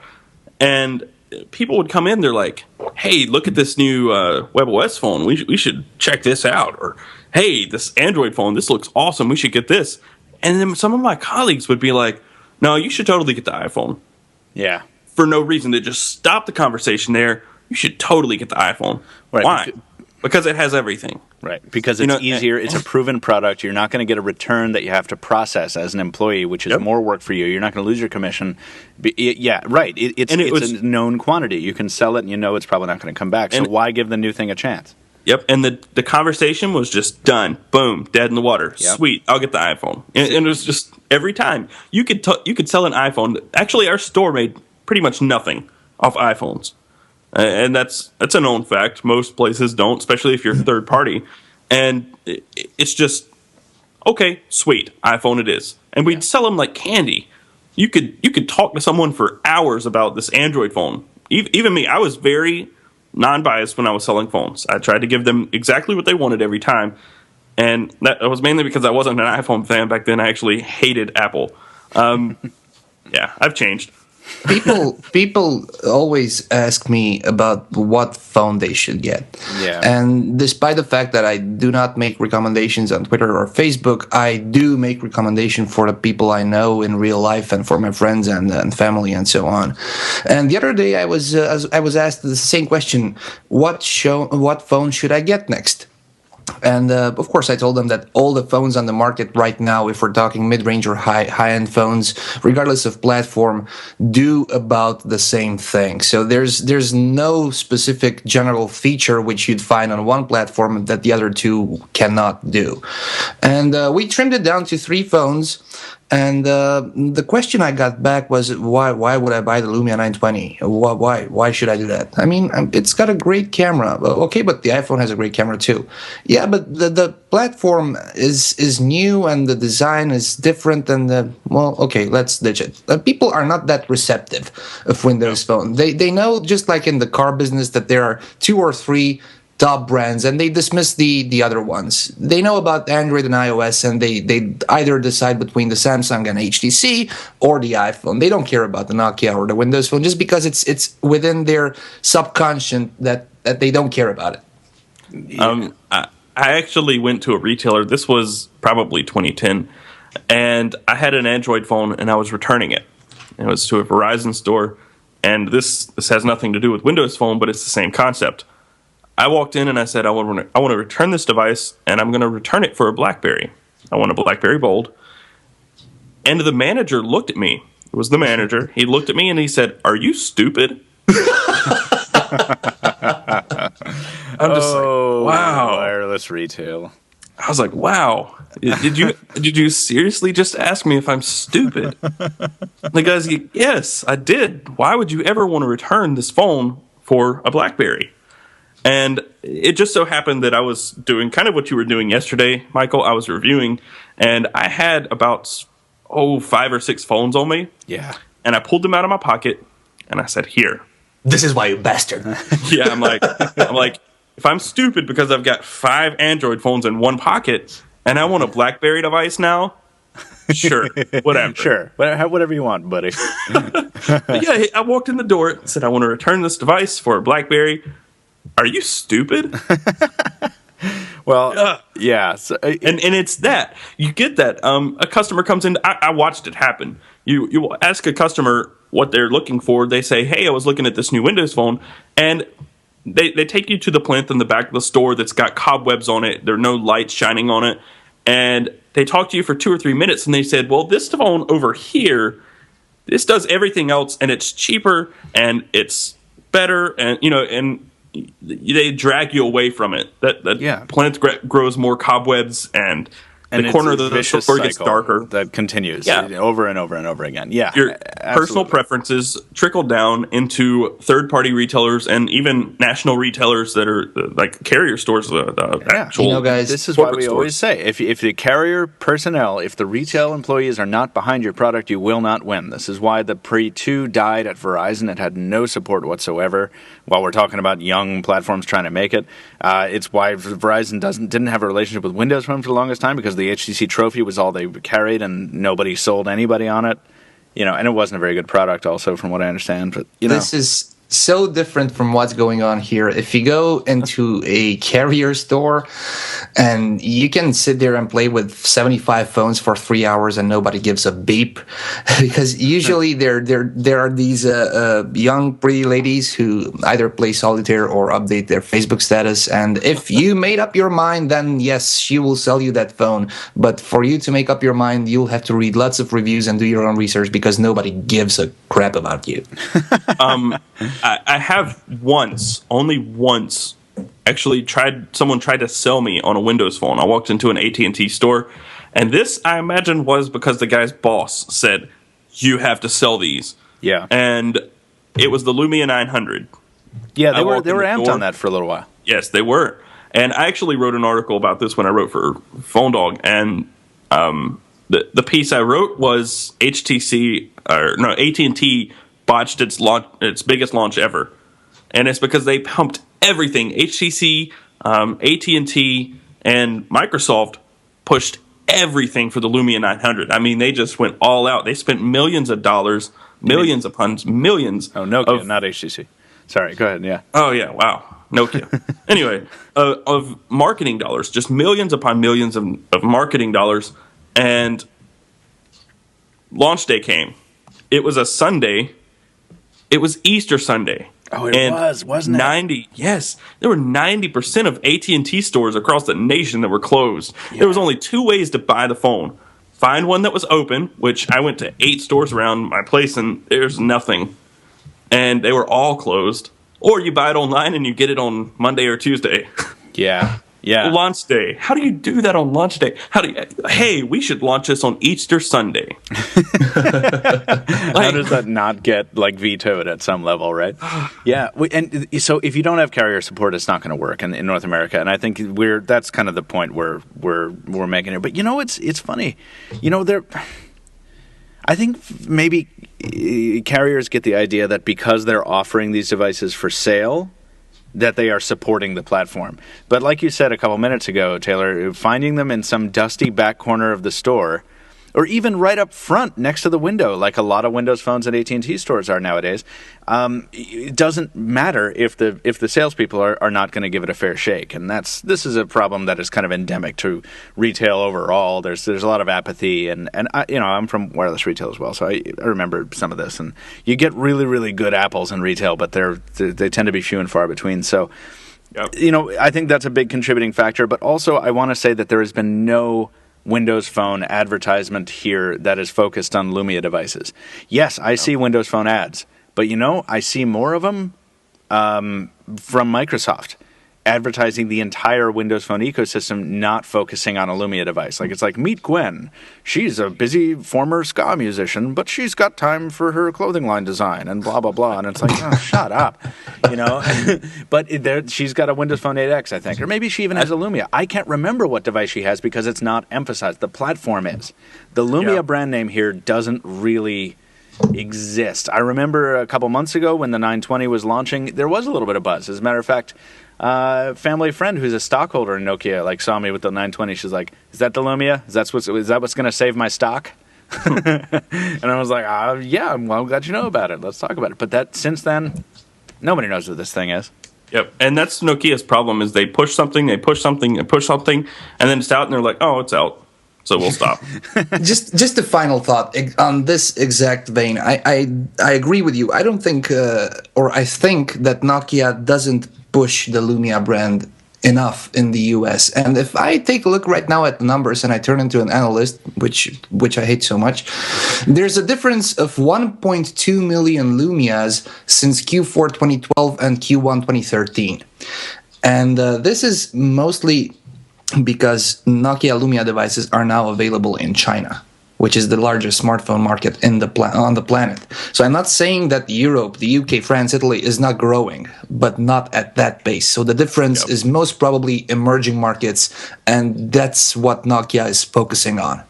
And people would come in, they're like, hey, look at this new WebOS phone. We should check this out. Or, hey, this Android phone, this looks awesome. We should get this. And then some of my colleagues would be like, no, you should totally get the iPhone. Yeah. For no reason. They just stop the conversation there. You should totally get the iPhone. Right. Why? Because it has everything. Right, because it's easier. It's a proven product. You're not going to get a return that you have to process as an employee, which is more work for you. You're not going to lose your commission. It's a known quantity. You can sell it, and you know it's probably not going to come back. So why give the new thing a chance? Yep, and the conversation was just done. Boom, dead in the water. Yep. Sweet, I'll get the iPhone. And it was just every time. You could sell an iPhone. Actually, our store made pretty much nothing off iPhones. And that's a known fact. Most places don't, especially if you're third party. And it's just, okay, sweet, iPhone it is. And we'd sell them like candy. You could talk to someone for hours about this Android phone. Even me, I was very non-biased when I was selling phones. I tried to give them exactly what they wanted every time. And that was mainly because I wasn't an iPhone fan back then. I actually hated Apple. I've changed. People always ask me about what phone they should get. Yeah. And despite the fact that I do not make recommendations on Twitter or Facebook, I do make recommendation for the people I know in real life and for my friends and family and so on. And the other day I was asked the same question: what phone should I get next? And of course, I told them that all the phones on the market right now, if we're talking mid-range or high-end phones, regardless of platform, do about the same thing. So there's no specific general feature which you'd find on one platform that the other two cannot do. And we trimmed it down to 3 phones. And the question I got back was, why would I buy the Lumia 920? Why should I do that? I mean, it's got a great camera. Okay, but the iPhone has a great camera too. Yeah, but the platform is new and the design is different. And okay, let's ditch it. People are not that receptive of Windows Phone. They know, just like in the car business, that there are 2 or 3 top brands, and they dismiss the other ones. They know about Android and iOS, and they either decide between the Samsung and HTC or the iPhone. They don't care about the Nokia or the Windows Phone just because it's within their subconscious that they don't care about it. Yeah. I actually went to a retailer. This was probably 2010, and I had an Android phone, and I was returning it. It was to a Verizon store, and this has nothing to do with Windows Phone, but it's the same concept. I walked in and I said, I want to return this device, and I'm going to return it for a BlackBerry. I want a BlackBerry Bold. And the manager looked at me. It was the manager. He looked at me and he said, "Are you stupid?" I'm just like, wow. Wireless retail. I was like, wow. Did you seriously just ask me if I'm stupid? The guy's like, yes, I did. Why would you ever want to return this phone for a BlackBerry? And it just so happened that I was doing kind of what you were doing yesterday, Michael. I was reviewing, and I had about 5 or 6 phones on me. Yeah. And I pulled them out of my pocket, and I said, "Here." This is why, you bastard. Yeah, I'm like, if I'm stupid because I've got 5 Android phones in one pocket, and I want a BlackBerry device now, sure, whatever. Sure, whatever you want, buddy. Yeah, I walked in the door and said, "I want to return this device for a BlackBerry." Are you stupid? Well, yeah. So, and it's that. You get that. A customer comes in. I watched it happen. You ask a customer what they're looking for. They say, "Hey, I was looking at this new Windows phone." And they take you to the plinth in the back of the store that's got cobwebs on it. There are no lights shining on it. And they talk to you for 2 or 3 minutes. And they said, "Well, this phone over here, this does everything else. And it's cheaper. And it's better." And, and they drag you away from it. That plinth grows more cobwebs, and And the corner of the vicious store gets cycle darker. that continues Yeah. over and over and over again. Yeah, Your absolutely. personal preferences trickle down into third-party retailers and even national retailers that are like carrier stores. The actual guys, this is why we stores. always say if the carrier personnel, if the retail employees are not behind your product, you will not win. This is why the Pre 2 died at Verizon. It had no support whatsoever. While we're talking about young platforms trying to make it, it's why Verizon didn't have a relationship with Windows Phone for the longest time, because the HTC Trophy was all they carried and nobody sold anybody on it. And it wasn't a very good product also, from what I understand. But this is so different from what's going on here. If you go into a carrier store and you can sit there and play with 75 phones for 3 hours and nobody gives a beep, because usually there are these young pretty ladies who either play solitaire or update their Facebook status, and if you made up your mind, then yes, she will sell you that phone. But for you to make up your mind, you'll have to read lots of reviews and do your own research, because nobody gives a crap about you. I have only once, actually someone tried to sell me on a Windows phone. I walked into an AT&T store, and this, I imagine, was because the guy's boss said, "You have to sell these." Yeah. And it was the Lumia 900. Yeah, they were amped on that for a little while. Yes, they were. And I actually wrote an article about this when I wrote for Phone Dog, and the piece I wrote was AT&T botched its biggest launch ever, and it's because they pumped everything. HTC, AT&T, and Microsoft pushed everything for the Lumia 900. I mean, they just went all out. They spent millions of dollars, millions upon millions. Oh, Nokia, not HTC. Sorry, go ahead. Yeah. Oh yeah, wow, Nokia. Anyway, of marketing dollars, just millions upon millions of marketing dollars, and launch day came. It was a Sunday. It was Easter Sunday. Oh, it was, wasn't it? Yes, there were 90% of AT&T stores across the nation that were closed. Yeah. There was only two ways to buy the phone: find one that was open, which I went to 8 stores around my place, and there's nothing, and they were all closed. Or you buy it online and you get it on Monday or Tuesday. Yeah. Yeah. Launch day. How do you do that on launch day? Hey, we should launch this on Easter Sunday. How does that not get vetoed at some level, right? Yeah. And so if you don't have carrier support, it's not going to work in North America. And I think that's kind of the point where we're making it. But it's funny. I think maybe carriers get the idea that because they're offering these devices for sale, that they are supporting the platform. But like you said a couple minutes ago, Taylor, finding them in some dusty back corner of the store, or even right up front next to the window, like a lot of Windows phones at AT&T stores are nowadays, it doesn't matter if the salespeople are not going to give it a fair shake. And this is a problem that is kind of endemic to retail overall. There's a lot of apathy, and I'm from wireless retail as well, so I remember some of this. And you get really, really good apples in retail, but they tend to be few and far between. So, yep. I think that's a big contributing factor. But also, I want to say that there has been no Windows Phone advertisement here that is focused on Lumia devices. Yes, I see Windows Phone ads, but I see more of them from Microsoft advertising the entire Windows Phone ecosystem, not focusing on a Lumia device. It's like, meet Gwen. She's a busy former ska musician, but she's got time for her clothing line design and blah, blah, blah. And it's like, oh, shut up, But she's got a Windows Phone 8X, I think. Or maybe she even has a Lumia. I can't remember what device she has because it's not emphasized. The platform is. The Lumia brand name here doesn't really exist. I remember a couple months ago when the 920 was launching, there was a little bit of buzz. As a matter of fact, family friend who's a stockholder in Nokia saw me with the 920. She's like, "Is that the Lumia? Is that what's going to save my stock?" And I was like, "Yeah, well, I'm glad you know about it. Let's talk about it." But since then, nobody knows what this thing is. Yep, and that's Nokia's problem: is they push something, they push something, they push something, and then it's out, and they're like, "Oh, it's out." So we'll stop. Just a final thought on this exact vein. I agree with you. I don't think, or I think that Nokia doesn't push the Lumia brand enough in the US. And if I take a look right now at the numbers and I turn into an analyst, which I hate so much, there's a difference of 1.2 million Lumias since Q4 2012 and Q1 2013. And this is mostly because Nokia Lumia devices are now available in China, which is the largest smartphone market on the planet. So I'm not saying that Europe, the UK, France, Italy is not growing, but not at that pace. So the difference is most probably emerging markets, and that's what Nokia is focusing on.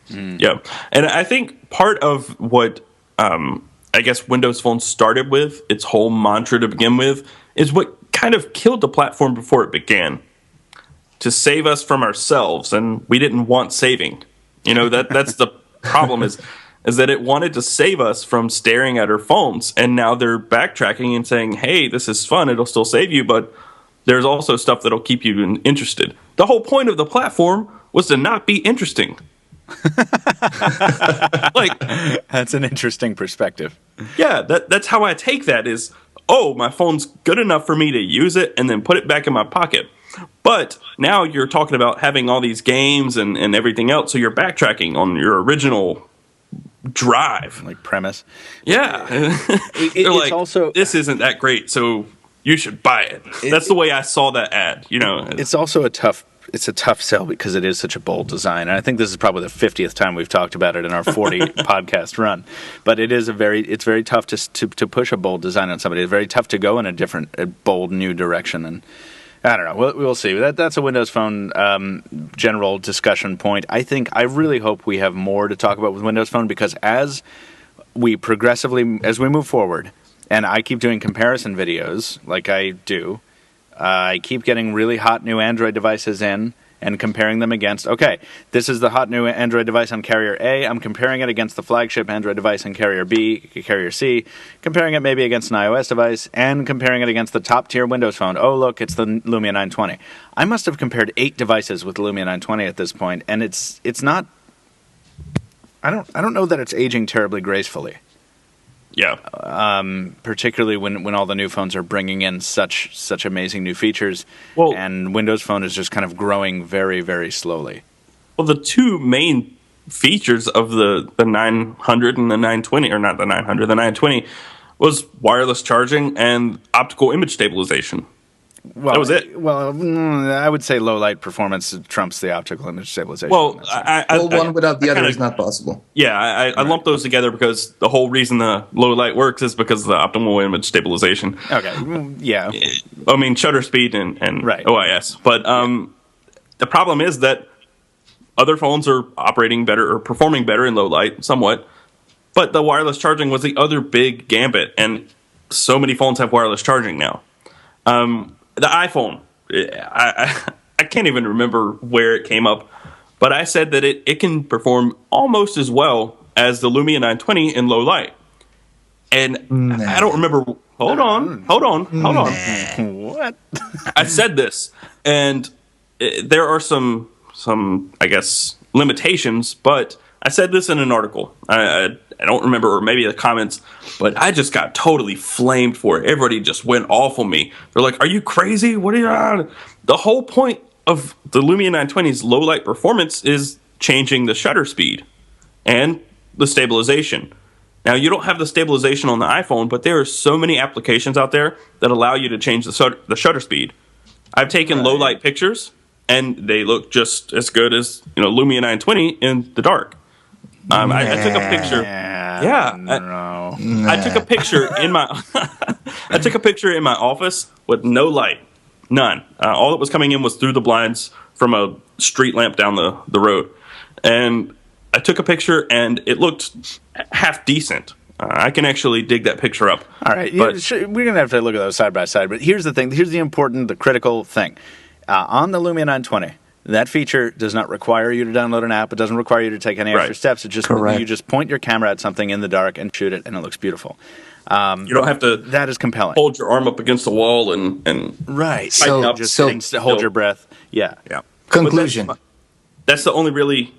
Yeah, and I think part of what I guess Windows Phone started with, its whole mantra to begin with, is what kind of killed the platform before it began. To save us from ourselves, and we didn't want saving. You know, that's the problem is that it wanted to save us from staring at our phones, and now they're backtracking and saying, hey, this is fun, it'll still save you, but there's also stuff that'll keep you interested. The whole point of the platform was to not be interesting. Like, that's an interesting perspective. Yeah, that's how I take that is, oh, my phone's good enough for me to use it and then put it back in my pocket. But now you're talking about having all these games and everything else, so you're backtracking on your original drive. Like premise. Yeah. It's like, also, this isn't that great, so you should buy it. That's the way I saw that ad, you know. It's also a tough sell because it is such a bold design. And I think this is probably the 50th time we've talked about it in our 40 podcast run. But it's very tough to push a bold design on somebody. It's very tough to go in a bold new direction. And I don't know. We'll see. That's a Windows Phone general discussion point. I really hope we have more to talk about with Windows Phone, because as we move forward, and I keep doing comparison videos like I do, I keep getting really hot new Android devices in and comparing them against, okay, this is the hot new Android device on carrier A. I'm comparing it against the flagship Android device on carrier B, carrier C, comparing it maybe against an iOS device, and comparing it against the top-tier Windows Phone. Oh, look, it's the Lumia 920. I must have compared 8 devices with the Lumia 920 at this point, and it's not... I don't know that it's aging terribly gracefully. Yeah. Particularly when all the new phones are bringing in such amazing new features, and Windows Phone is just kind of growing very, very slowly. Well, the two main features of the 900 and the 920, or not the 900, the 920, was wireless charging and optical image stabilization. Well, that was it. Well, I would say low light performance trumps the optical image stabilization. Well, one without the other is not possible. Yeah, I lump those together because the whole reason the low light works is because of the optimal image stabilization. Okay, yeah. I mean, shutter speed and right. OIS. But the problem is that other phones are operating better or performing better in low light somewhat. But the wireless charging was the other big gambit, and so many phones have wireless charging now. The iPhone, I can't even remember where it came up, but I said that it can perform almost as well as the Lumia 920 in low light. And I don't remember. Hold on. What? I said this, and there are some I guess limitations, but I said this in an article. I don't remember, or maybe the comments, but I just got totally flamed for it. Everybody just went off on me. They're like, "Are you crazy? What are you on?" The whole point of the Lumia 920's low light performance is changing the shutter speed and the stabilization. Now, you don't have the stabilization on the iPhone, but there are so many applications out there that allow you to change the shutter speed. I've taken low light pictures, and they look just as good as Lumia 920 in the dark. I took a picture. I took a picture in my I took a picture in my office with no light, none. All that was coming in was through the blinds from a street lamp down the road, and I took a picture and it looked half decent. I can actually dig that picture up. All right, we're gonna have to look at those side by side. But here's the thing. Here's the critical thing. On the Lumia 920. That feature does not require you to download an app. It doesn't require you to take any extra steps. It just you just point your camera at something in the dark and shoot it, and it looks beautiful. You don't have to. That is compelling. Hold your arm up against the wall and right. So hold your breath. Yeah. Conclusion. That's the only really,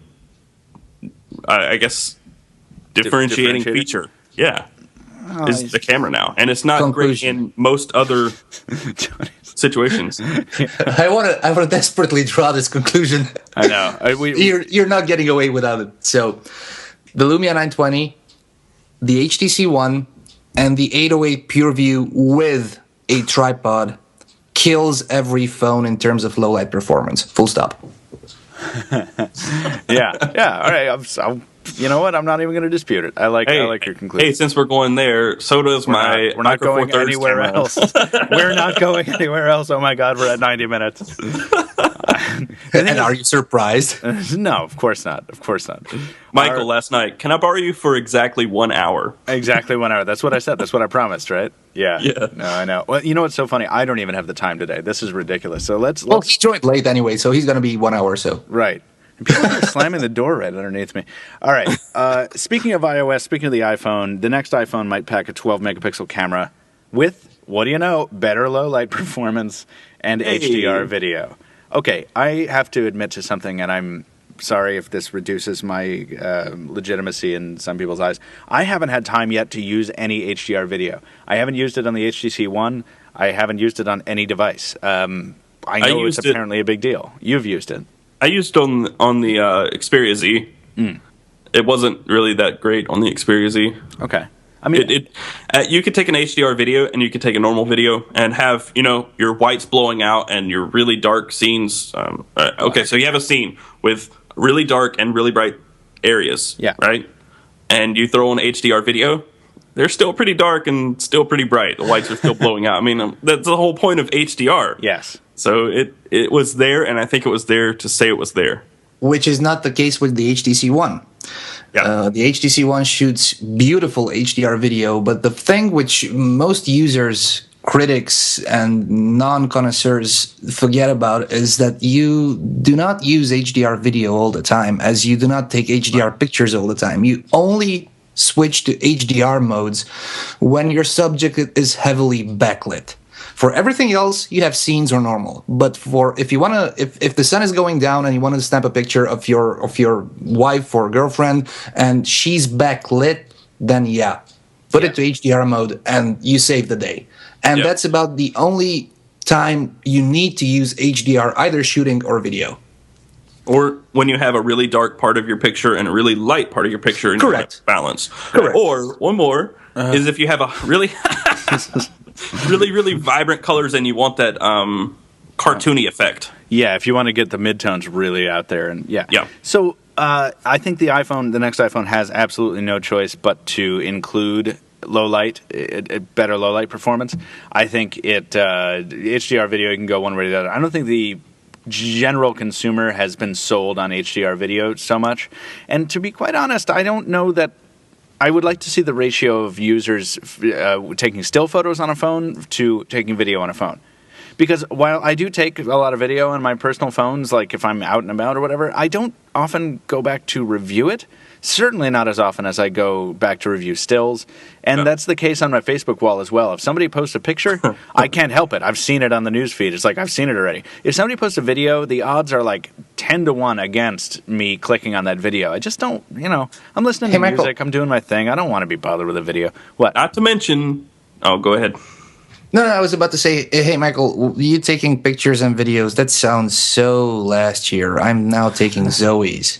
I guess, differentiating feature. Yeah, is the camera now, and it's not great in most other situations. I want to desperately draw this conclusion. I know. You're not getting away without it. So, the Lumia 920, the HTC One, and the 808 PureView with a tripod kills every phone in terms of low light performance. Full stop. Yeah. All right. You know what? I'm not even going to dispute it. I like your conclusion. Hey, since we're going there, so does we're not Micro going Four Thirds anywhere camera. else. We're not going anywhere else. Oh my God, we're at 90 minutes. And are you surprised? No, of course not. Of course not. Michael, last night, can I borrow you for exactly 1 hour? Exactly 1 hour. That's what I said. That's what I promised, right? Yeah. Yeah. No, I know. Well, you know what's so funny? I don't even have the time today. This is ridiculous. So let's Well, he joined late anyway, so he's going to be 1 hour or so. right. People are slamming the door right underneath me. All right. Speaking of iOS, speaking of the iPhone, the next iPhone might pack a 12-megapixel camera with, what do you know, better low-light performance and HDR video. Okay, I have to admit to something, and I'm sorry if this reduces my legitimacy in some people's eyes. I haven't had time yet to use any HDR video. I haven't used it on the HTC One. I haven't used it on any device. I know it's apparently a big deal. You've used it. I used it on the Xperia Z. It wasn't really that great on the Xperia Z. Okay. I mean, you could take an HDR video and you could take a normal video and have, your whites blowing out and your really dark scenes. Okay, so you have a scene with really dark and really bright areas, right? And you throw an HDR video, they're still pretty dark and still pretty bright. The lights are still blowing out. I mean, that's the whole point of HDR. Yes. So it was there, and I think it was there to say it was there. Which is not the case with the HTC One. Yeah. The HTC One shoots beautiful HDR video, but the thing which most users, critics, and non-connoisseurs forget about is that you do not use HDR video all the time, as you do not take HDR pictures all the time. You only switch to HDR modes when your subject is heavily backlit. For everything else, you have scenes or normal. But if the sun is going down and you want to snap a picture of your wife or girlfriend and she's backlit, then put it to HDR mode and you save the day. And that's about the only time you need to use HDR, either shooting or video. Or when you have a really dark part of your picture and a really light part of your picture, and correct, balance. Correct. Or one more is if you have a really really vibrant colors and you want that cartoony effect. Yeah, if you want to get the midtones really out there, and yeah. So I think the next iPhone has absolutely no choice but to include low light, better low light performance. I think HDR video, you can go one way or the other. I don't think the general consumer has been sold on HDR video so much, and to be quite honest, I don't know that. I would like to see the ratio of users taking still photos on a phone to taking video on a phone. Because while I do take a lot of video on my personal phones, like if I'm out and about or whatever, I don't often go back to review it. Certainly not as often as I go back to review stills. And that's the case on my Facebook wall as well. If somebody posts a picture, I can't help it. I've seen it on the news feed. It's like, I've seen it already. If somebody posts a video, the odds are like 10 to 1 against me clicking on that video. I just don't, I'm listening to music. I'm doing my thing. I don't want to be bothered with a video. What? Not to mention, go ahead. No, I was about to say, hey, Michael, you taking pictures and videos, that sounds so last year. I'm now taking Zoe's.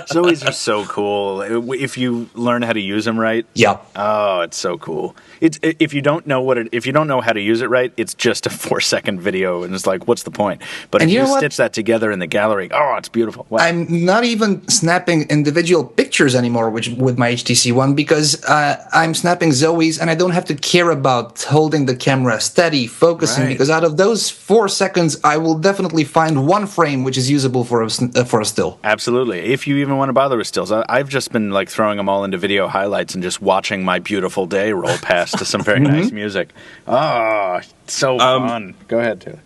Zoe's are so cool. If you learn how to use them right. Yep. Oh, it's so cool. If you don't know how to use it right, it's just a 4-second video, and it's like, what's the point? But if you stitch that together in the gallery, it's beautiful. Wow. I'm not even snapping individual pictures anymore with my HTC One because I'm snapping Zoe's, and I don't have to care about holding the camera steady, focusing, because out of those 4 seconds, I will definitely find one frame which is usable for a still. Absolutely. If you even want to bother with stills, I've just been like throwing them all into video highlights and just watching my beautiful day roll past to some very nice music. Oh, so fun. Go ahead, Taylor.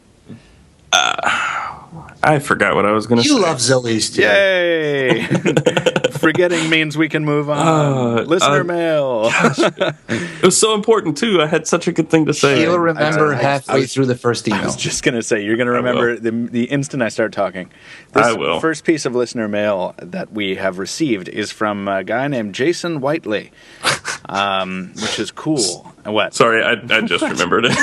I forgot what I was going to say. You love Zoe's too. Yay! Forgetting means we can move on. Listener mail. It was so important, too. I had such a good thing to say. You'll remember halfway through the first email. I was just going to say, you're going to remember the instant I start talking. I will. The first piece of listener mail that we have received is from a guy named Jason Whiteley, which is cool. What? Sorry, I just remembered it.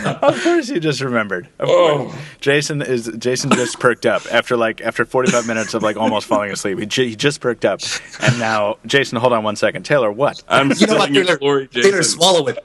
Of course you just remembered. Of course. Jason just perked up after 45 minutes of almost falling asleep. He just perked up. And now, Jason, hold on 1 second. Taylor, what? I'm you know what, Taylor, swallow it.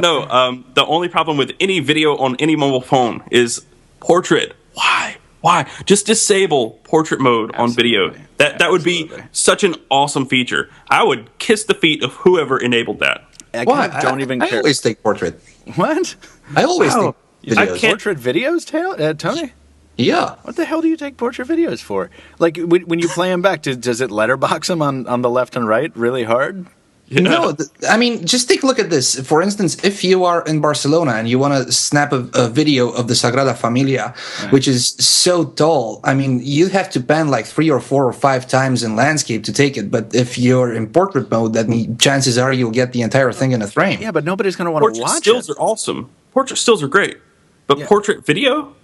No, the only problem with any video on any mobile phone is portrait. Why? Just disable portrait mode on video. That would be such an awesome feature. I would kiss the feet of whoever enabled that. I kind of don't even care. I always take portrait. What? I always take You videos. take portrait videos, Tony? Yeah. What the hell do you take portrait videos for? Like, when you play them back, does it letterbox them on the left and right really hard? Yeah. No, I mean, just take a look at this. For instance, if you are in Barcelona and you want to snap a video of the Sagrada Familia, which is so tall, I mean, you have to pan like 3 or 4 or 5 times in landscape to take it. But if you're in portrait mode, then chances are you'll get the entire thing in a frame. Yeah, but nobody's going to want to watch it. Portrait stills are awesome. Portrait stills are great. But portrait video?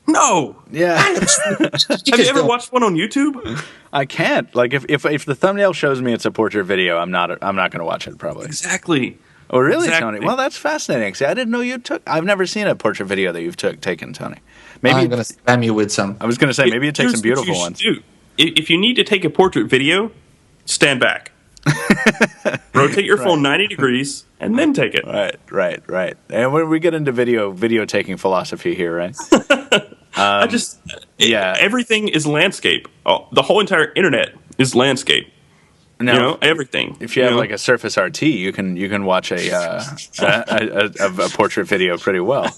No. Yeah. Have you ever watched one on YouTube? I can't. Like, if the thumbnail shows me it's a portrait video, I'm not going to watch it probably. Exactly. Oh, really, Exactly. Tony? Well, that's fascinating. See, I didn't know you took. I've never seen a portrait video that you've taken, Tony. Maybe I'm going to spam you with some. I was going to say maybe you take some Here's what beautiful you ones. should do. If you need to take a portrait video, stand back. Rotate your phone 90 degrees and then take it. Right. And when we get into video taking philosophy here, right? Everything is landscape. The whole entire internet is landscape. Now, everything. If you have like a Surface RT, you can watch a portrait video pretty well.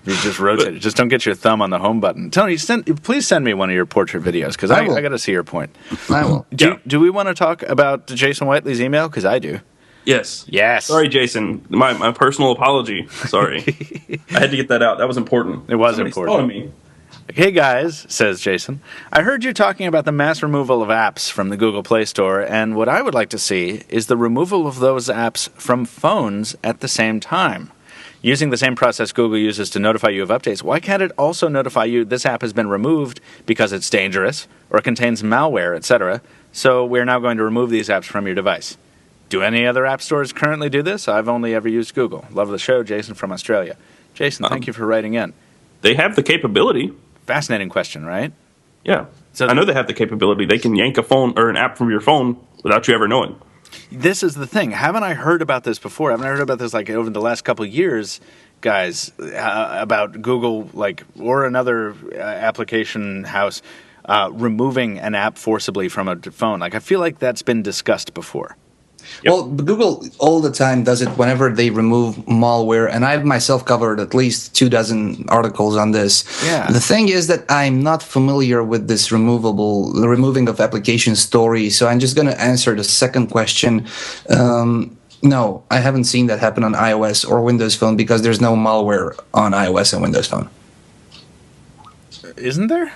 You just rotate it. Just don't get your thumb on the home button. Tony, please send me one of your portrait videos because I got to see your point. I will. Do we want to talk about Jason Whiteley's email? Because I do. Yes. Sorry, Jason. My personal apology. Sorry. I had to get that out. That was important. It was Somebody's important. calling me. Hey guys, says Jason, I heard you talking about the mass removal of apps from the Google Play Store, and what I would like to see is the removal of those apps from phones at the same time. Using the same process Google uses to notify you of updates, why can't it also notify you this app has been removed because it's dangerous or contains malware, etc.? So we're now going to remove these apps from your device. Do any other app stores currently do this? I've only ever used Google. Love the show, Jason from Australia. Jason, thank you for writing in. They have the capability. Fascinating question, right? Yeah. So I know they have the capability. They can yank a phone or an app from your phone without you ever knowing. This is the thing. Haven't I heard about this before? Haven't I heard about this like over the last couple of years, guys, about Google or another application house removing an app forcibly from a phone? I feel like that's been discussed before. Yep. Well, Google all the time does it whenever they remove malware, and I've myself covered at least 24 articles on this. Yeah. The thing is that I'm not familiar with this removing of application story, so I'm just going to answer the second question. No, I haven't seen that happen on iOS or Windows Phone because there's no malware on iOS and Windows Phone. Isn't there?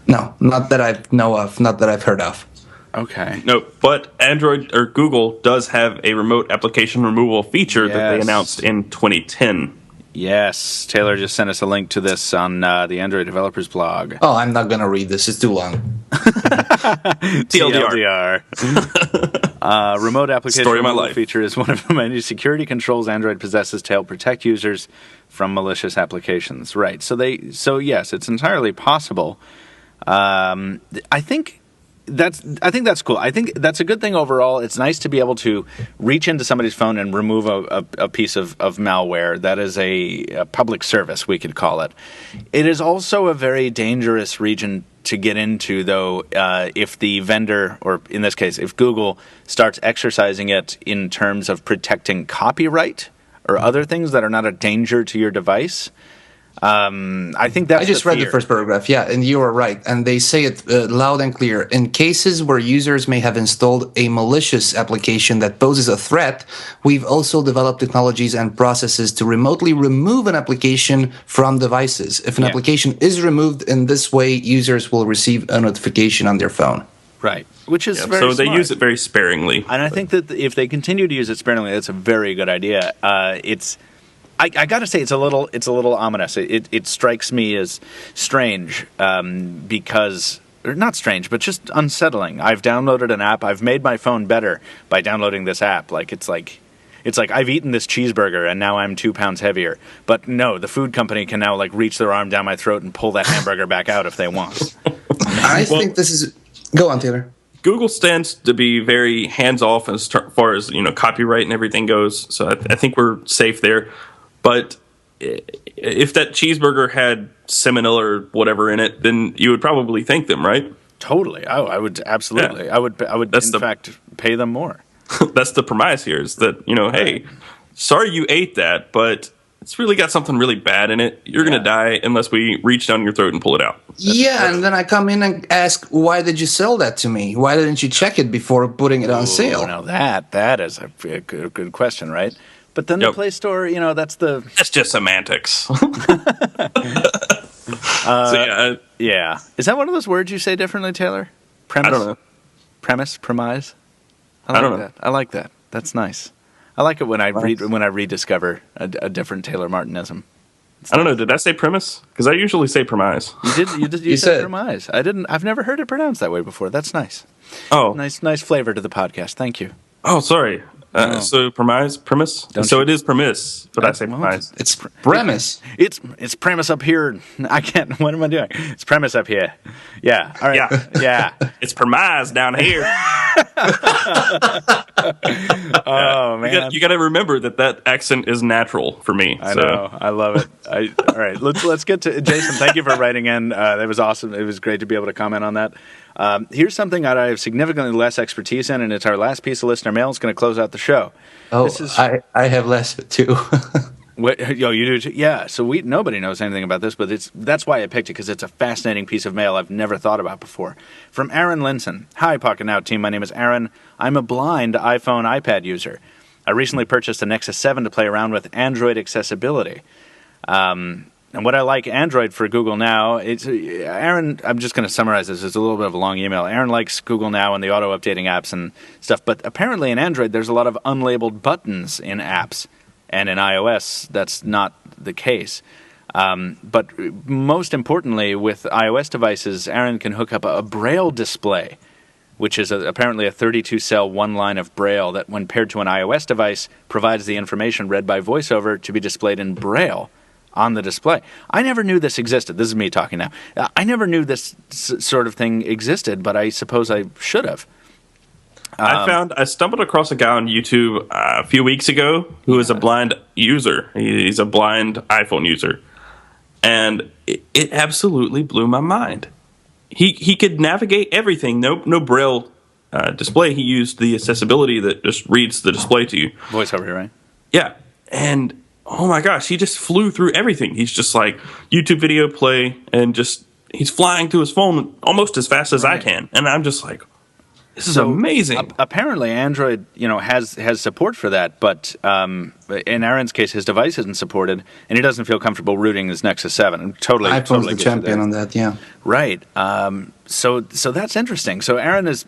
No, not that I know of, not that I've heard of. Okay. No, but Android or Google does have a remote application removal feature that they announced in 2010. Yes. Taylor just sent us a link to this on the Android developers blog. Oh, I'm not going to read this. It's too long. TLDR. Remote application Story of my removal life. feature is one of the many security controls Android possesses to help protect users from malicious applications. Right. So yes, it's entirely possible. I think that's cool. I think that's a good thing overall. It's nice to be able to reach into somebody's phone and remove a piece of malware. That is a public service, we could call it. It is also a very dangerous region to get into, though, if the vendor, or in this case, if Google starts exercising it in terms of protecting copyright or other things that are not a danger to your device. I think that's I just read the first paragraph, yeah, and you are right. And they say it loud and clear. In cases where users may have installed a malicious application that poses a threat, we've also developed technologies and processes to remotely remove an application from devices. If an application is removed in this way, users will receive a notification on their phone. Right, which is very so they smart. use it very sparingly. And I think that if they continue to use it sparingly, that's a very good idea. I got to say, it's a little ominous. It strikes me as strange because, or not strange, but just unsettling. I've downloaded an app. I've made my phone better by downloading this app. It's like I've eaten this cheeseburger and now I'm 2 pounds heavier. But no, the food company can now reach their arm down my throat and pull that hamburger back out if they want. I think this is. Go on, Taylor. Google stands to be very hands off as far as copyright and everything goes. So I think we're safe there. But if that cheeseburger had salmonella or whatever in it, then you would probably thank them, right? Totally. Oh, I would absolutely. Yeah. I would in fact pay them more. That's the premise here, is that, hey, sorry you ate that, but it's really got something really bad in it. You're going to die unless we reach down your throat and pull it out. And then I come in and ask, why did you sell that to me? Why didn't you check it before putting it on sale? Now that is a good question, right? But then the Play Store, that's just semantics. Yeah. Is that one of those words you say differently, Taylor? Premise? I don't know. Premise? I don't know. That. I like that. That's nice. I like it when I rediscover a different Taylor Martinism. I don't know. Did I say premise? Because I usually say premise. You said premise. I've never heard it pronounced that way before. That's nice. Oh, nice flavor to the podcast. Thank you. Oh, sorry. So premise. It is premise, but I say premise. It's premise. It's premise up here. I can't. What am I doing? It's premise up here. Yeah. All right. Yeah. It's premise down here. Oh man, you got to remember that accent is natural for me. I know. I love it. All right. Let's get to Jason. Thank you for writing in. That was awesome. It was great to be able to comment on that. Here's something that I have significantly less expertise in, and it's our last piece of listener mail. It's going to close out the show. Oh, I have less too. You do too? Yeah. So nobody knows anything about this, but that's why I picked it, because it's a fascinating piece of mail I've never thought about before. From Aaron Linson. Hi, Pocketnow team. My name is Aaron. I'm a blind iPhone iPad user. I recently purchased a Nexus 7 to play around with Android accessibility. And what I like Android for Google Now, Aaron, I'm just going to summarize this. It's a little bit of a long email. Aaron likes Google Now and the auto-updating apps and stuff, but apparently in Android there's a lot of unlabeled buttons in apps, and in iOS that's not the case. But most importantly, with iOS devices, Aaron can hook up a Braille display, which is apparently a 32-cell one line of Braille that, when paired to an iOS device, provides the information read by VoiceOver to be displayed in Braille on the display. I never knew this existed. This is me talking now. I never knew this sort of thing existed, but I suppose I should have. I stumbled across a guy on YouTube a few weeks ago who is a blind user. He's a blind iPhone user. And it absolutely blew my mind. He could navigate everything. No Braille display. He used the accessibility that just reads the display to you. VoiceOver, right? Yeah. And oh my gosh, he just flew through everything. He's just like YouTube video play, and he's flying through his phone almost as fast as I can. And I'm just like, this is amazing. Apparently Android, has support for that, but in Aaron's case, his device isn't supported, and he doesn't feel comfortable rooting his Nexus 7. iPhone's the champion on that, yeah. Right. So that's interesting. So Aaron is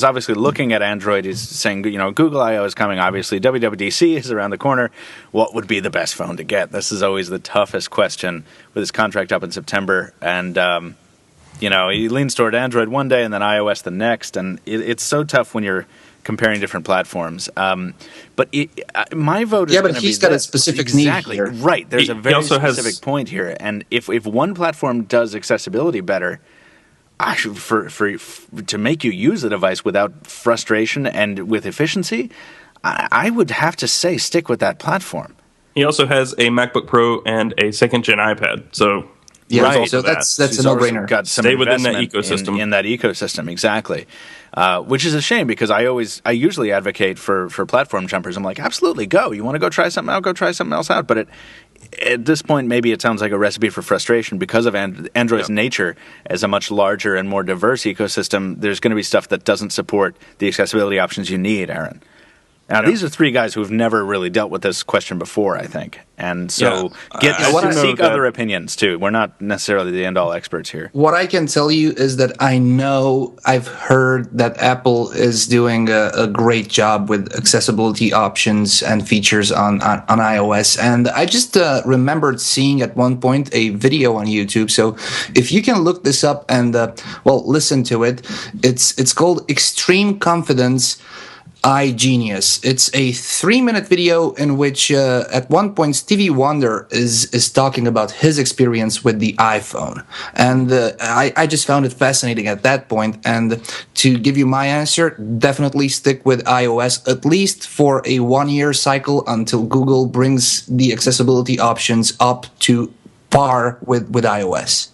obviously looking at Android. He's saying, Google I/O is coming. Obviously, WWDC is around the corner. What would be the best phone to get? This is always the toughest question with his contract up in September, and he leans toward Android one day and then iOS the next, and it's so tough when you're comparing different platforms. But my vote is but he's got a specific need here. Right. There's a very specific point here, and if one platform does accessibility better, to make you use the device without frustration and with efficiency, I would have to say stick with that platform. He also has a MacBook Pro and a second-gen iPad, so... Yeah, right. So that's a no-brainer. Got some Stay within that ecosystem. In that ecosystem, exactly. Which is a shame, because I usually advocate for platform jumpers. I'm like, absolutely, go. You want to go try something out? Go try something else out. But at this point, maybe it sounds like a recipe for frustration because of Android's nature as a much larger and more diverse ecosystem. There's going to be stuff that doesn't support the accessibility options you need, Aaron. Now, these are three guys who've never really dealt with this question before, I think. And so seek other opinions, too. We're not necessarily the end-all experts here. What I can tell you is that I've heard that Apple is doing a great job with accessibility options and features on iOS. And I just remembered seeing at one point a video on YouTube. So if you can look this up and, listen to it, it's called Extreme Confidence iGenius. It's a 3-minute video in which, at one point, Stevie Wonder is talking about his experience with the iPhone, and I just found it fascinating at that point. And to give you my answer, definitely stick with iOS at least for a 1-year cycle until Google brings the accessibility options up to par with iOS.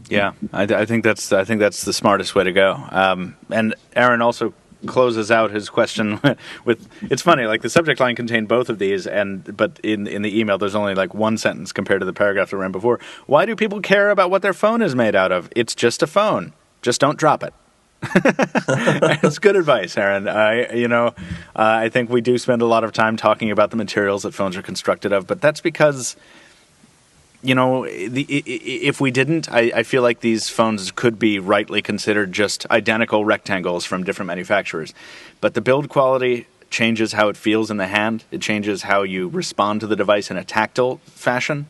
Yeah, I think that's the smartest way to go. And Aaron also closes out his question with, it's funny, like the subject line contained both of these, but in the email there's only like one sentence compared to the paragraph that ran before. Why do people care about what their phone is made out of? It's just a phone. Just don't drop it. It's good advice, Aaron. I think we do spend a lot of time talking about the materials that phones are constructed of, but that's because, if we didn't, I feel like these phones could be rightly considered just identical rectangles from different manufacturers. But the build quality changes how it feels in the hand. It changes how you respond to the device in a tactile fashion.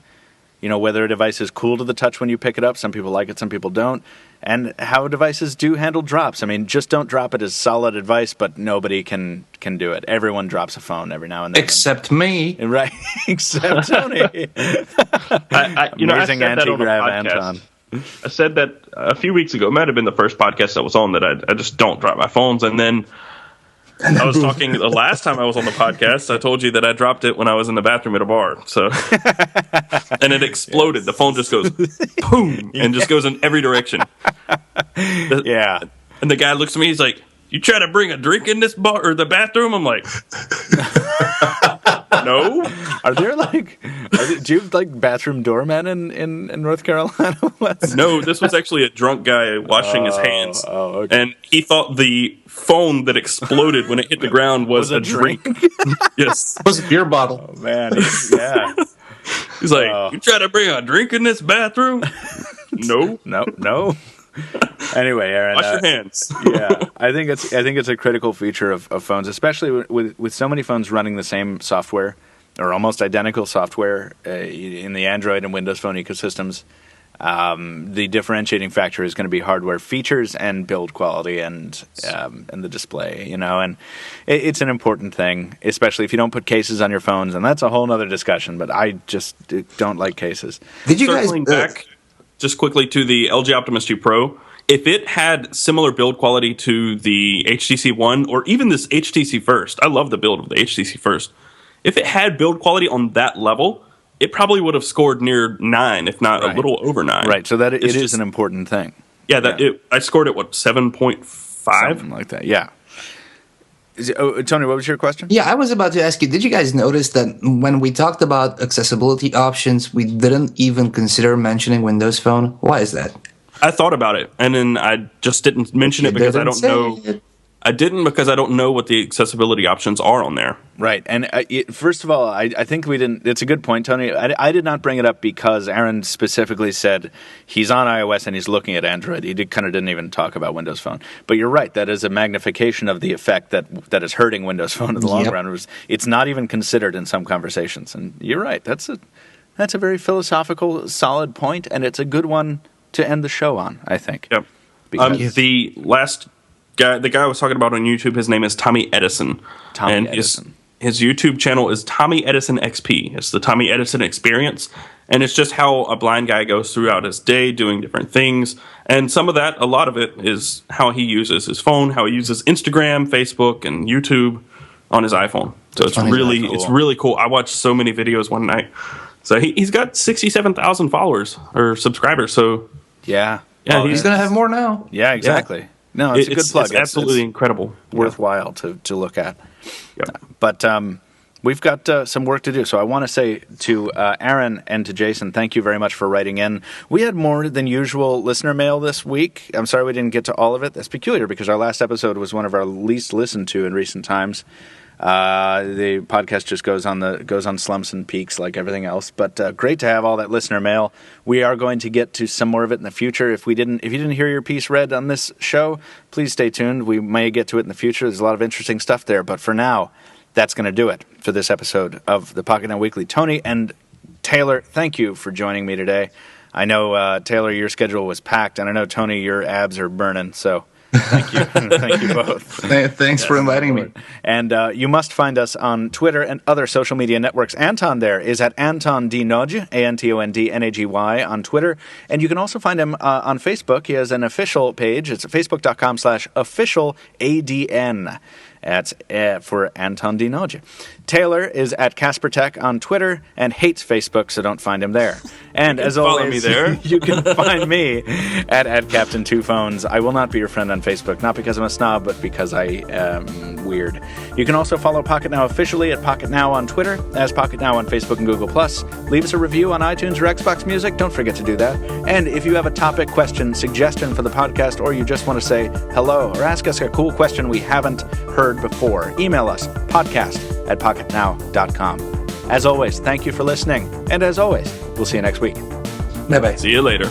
Whether a device is cool to the touch when you pick it up. Some people like it, some people don't. And how devices do handle drops. I mean, just don't drop it is solid advice, but nobody can do it. Everyone drops a phone every now and then. Except me. Right. Except Tony. Amazing anti-grav Anton. I said that a few weeks ago. It might have been the first podcast I was on that I just don't drop my phones. And then I was talking the last time I was on the podcast. I told you that I dropped it when I was in the bathroom at a bar. So, and it exploded. The phone just goes boom and just goes in every direction. Yeah. And the guy looks at me. He's like, "You try to bring a drink in this bar or the bathroom?" I'm like, "No." Do you have like bathroom doormen in North Carolina? No, this was actually a drunk guy washing his hands. Oh, okay. And he thought the phone that exploded when it hit the ground was a drink. Yes. It was a beer bottle. Oh, man. Yeah. He's like, "You try to bring a drink in this bathroom?" No. No. Anyway, Aaron, wash your hands. Yeah, I think it's a critical feature of phones, especially with so many phones running the same software or almost identical software in the Android and Windows Phone ecosystems. The differentiating factor is going to be hardware features and build quality and the display. And it's an important thing, especially if you don't put cases on your phones, and that's a whole other discussion. But I just don't like cases. Did you Circling guys back just quickly to the LG Optimus 2 Pro? If it had similar build quality to the HTC One or even this HTC First, I love the build of the HTC First. If it had build quality on that level, it probably would have scored near 9, if not a little over 9. Right, so that it is an important thing. Yeah, I scored it, 7.5? Something like that, yeah. Tony, what was your question? Yeah, I was about to ask you, did you guys notice that when we talked about accessibility options, we didn't even consider mentioning Windows Phone? Why is that? I thought about it, and then I just didn't mention it because I don't know. I didn't because I don't know what the accessibility options are on there. Right. And first of all, I think we didn't. It's a good point, Tony. I did not bring it up because Aaron specifically said he's on iOS and he's looking at Android. He didn't even talk about Windows Phone. But you're right. That is a magnification of the effect that is hurting Windows Phone in the long run. It's not even considered in some conversations. And you're right. That's a very philosophical, solid point, and it's a good one to end the show on, I think. Yep. The last guy, the guy I was talking about on YouTube, his name is Tommy Edison. Edison. His YouTube channel is Tommy Edison XP. It's the Tommy Edison experience. And it's just how a blind guy goes throughout his day doing different things. And some of that, a lot of it, is how he uses his phone, how he uses Instagram, Facebook, and YouTube on his iPhone. So it's really cool. I watched so many videos one night. So he's got 67,000 followers or subscribers. So yeah, he's going to have more now. Yeah, exactly. Yeah. No, it's a good plug. It's absolutely incredible. Worthwhile to look at. Yep. But we've got some work to do. So I want to say to Aaron and to Jason, thank you very much for writing in. We had more than usual listener mail this week. I'm sorry we didn't get to all of it. That's peculiar because our last episode was one of our least listened to in recent times. The podcast just goes on slumps and peaks like everything else. But great to have all that listener mail. We are going to get to some more of it in the future. If you didn't hear your piece read on this show, please stay tuned. We may get to it in the future. There's a lot of interesting stuff there. But for now, that's going to do it for this episode of the Pocketnow Weekly. Tony and Taylor, thank you for joining me today. I know, Taylor, your schedule was packed, and I know, Tony, your abs are burning, so Thank you. Thank you both. Thanks for inviting me. And you must find us on Twitter and other social media networks. Anton there is at Anton D Nagy, Antondnagy on Twitter. And you can also find him on Facebook. He has an official page. It's facebook.com/officialadn. That's for Anton D Nagy. Taylor is at Casper Tech on Twitter and hates Facebook, so don't find him there. And as follow always, me there. you can find me at Captain Two Phones. I will not be your friend on Facebook, not because I'm a snob, but because I am weird. You can also follow Pocketnow officially at Pocketnow on Twitter, as Pocketnow on Facebook and Google+. Leave us a review on iTunes or Xbox Music. Don't forget to do that. And if you have a topic, question, suggestion for the podcast, or you just want to say hello or ask us a cool question we haven't heard before, email us, podcast@pocketnow.com. As always, thank you for listening. And as always, we'll see you next week. Bye-bye. See you later.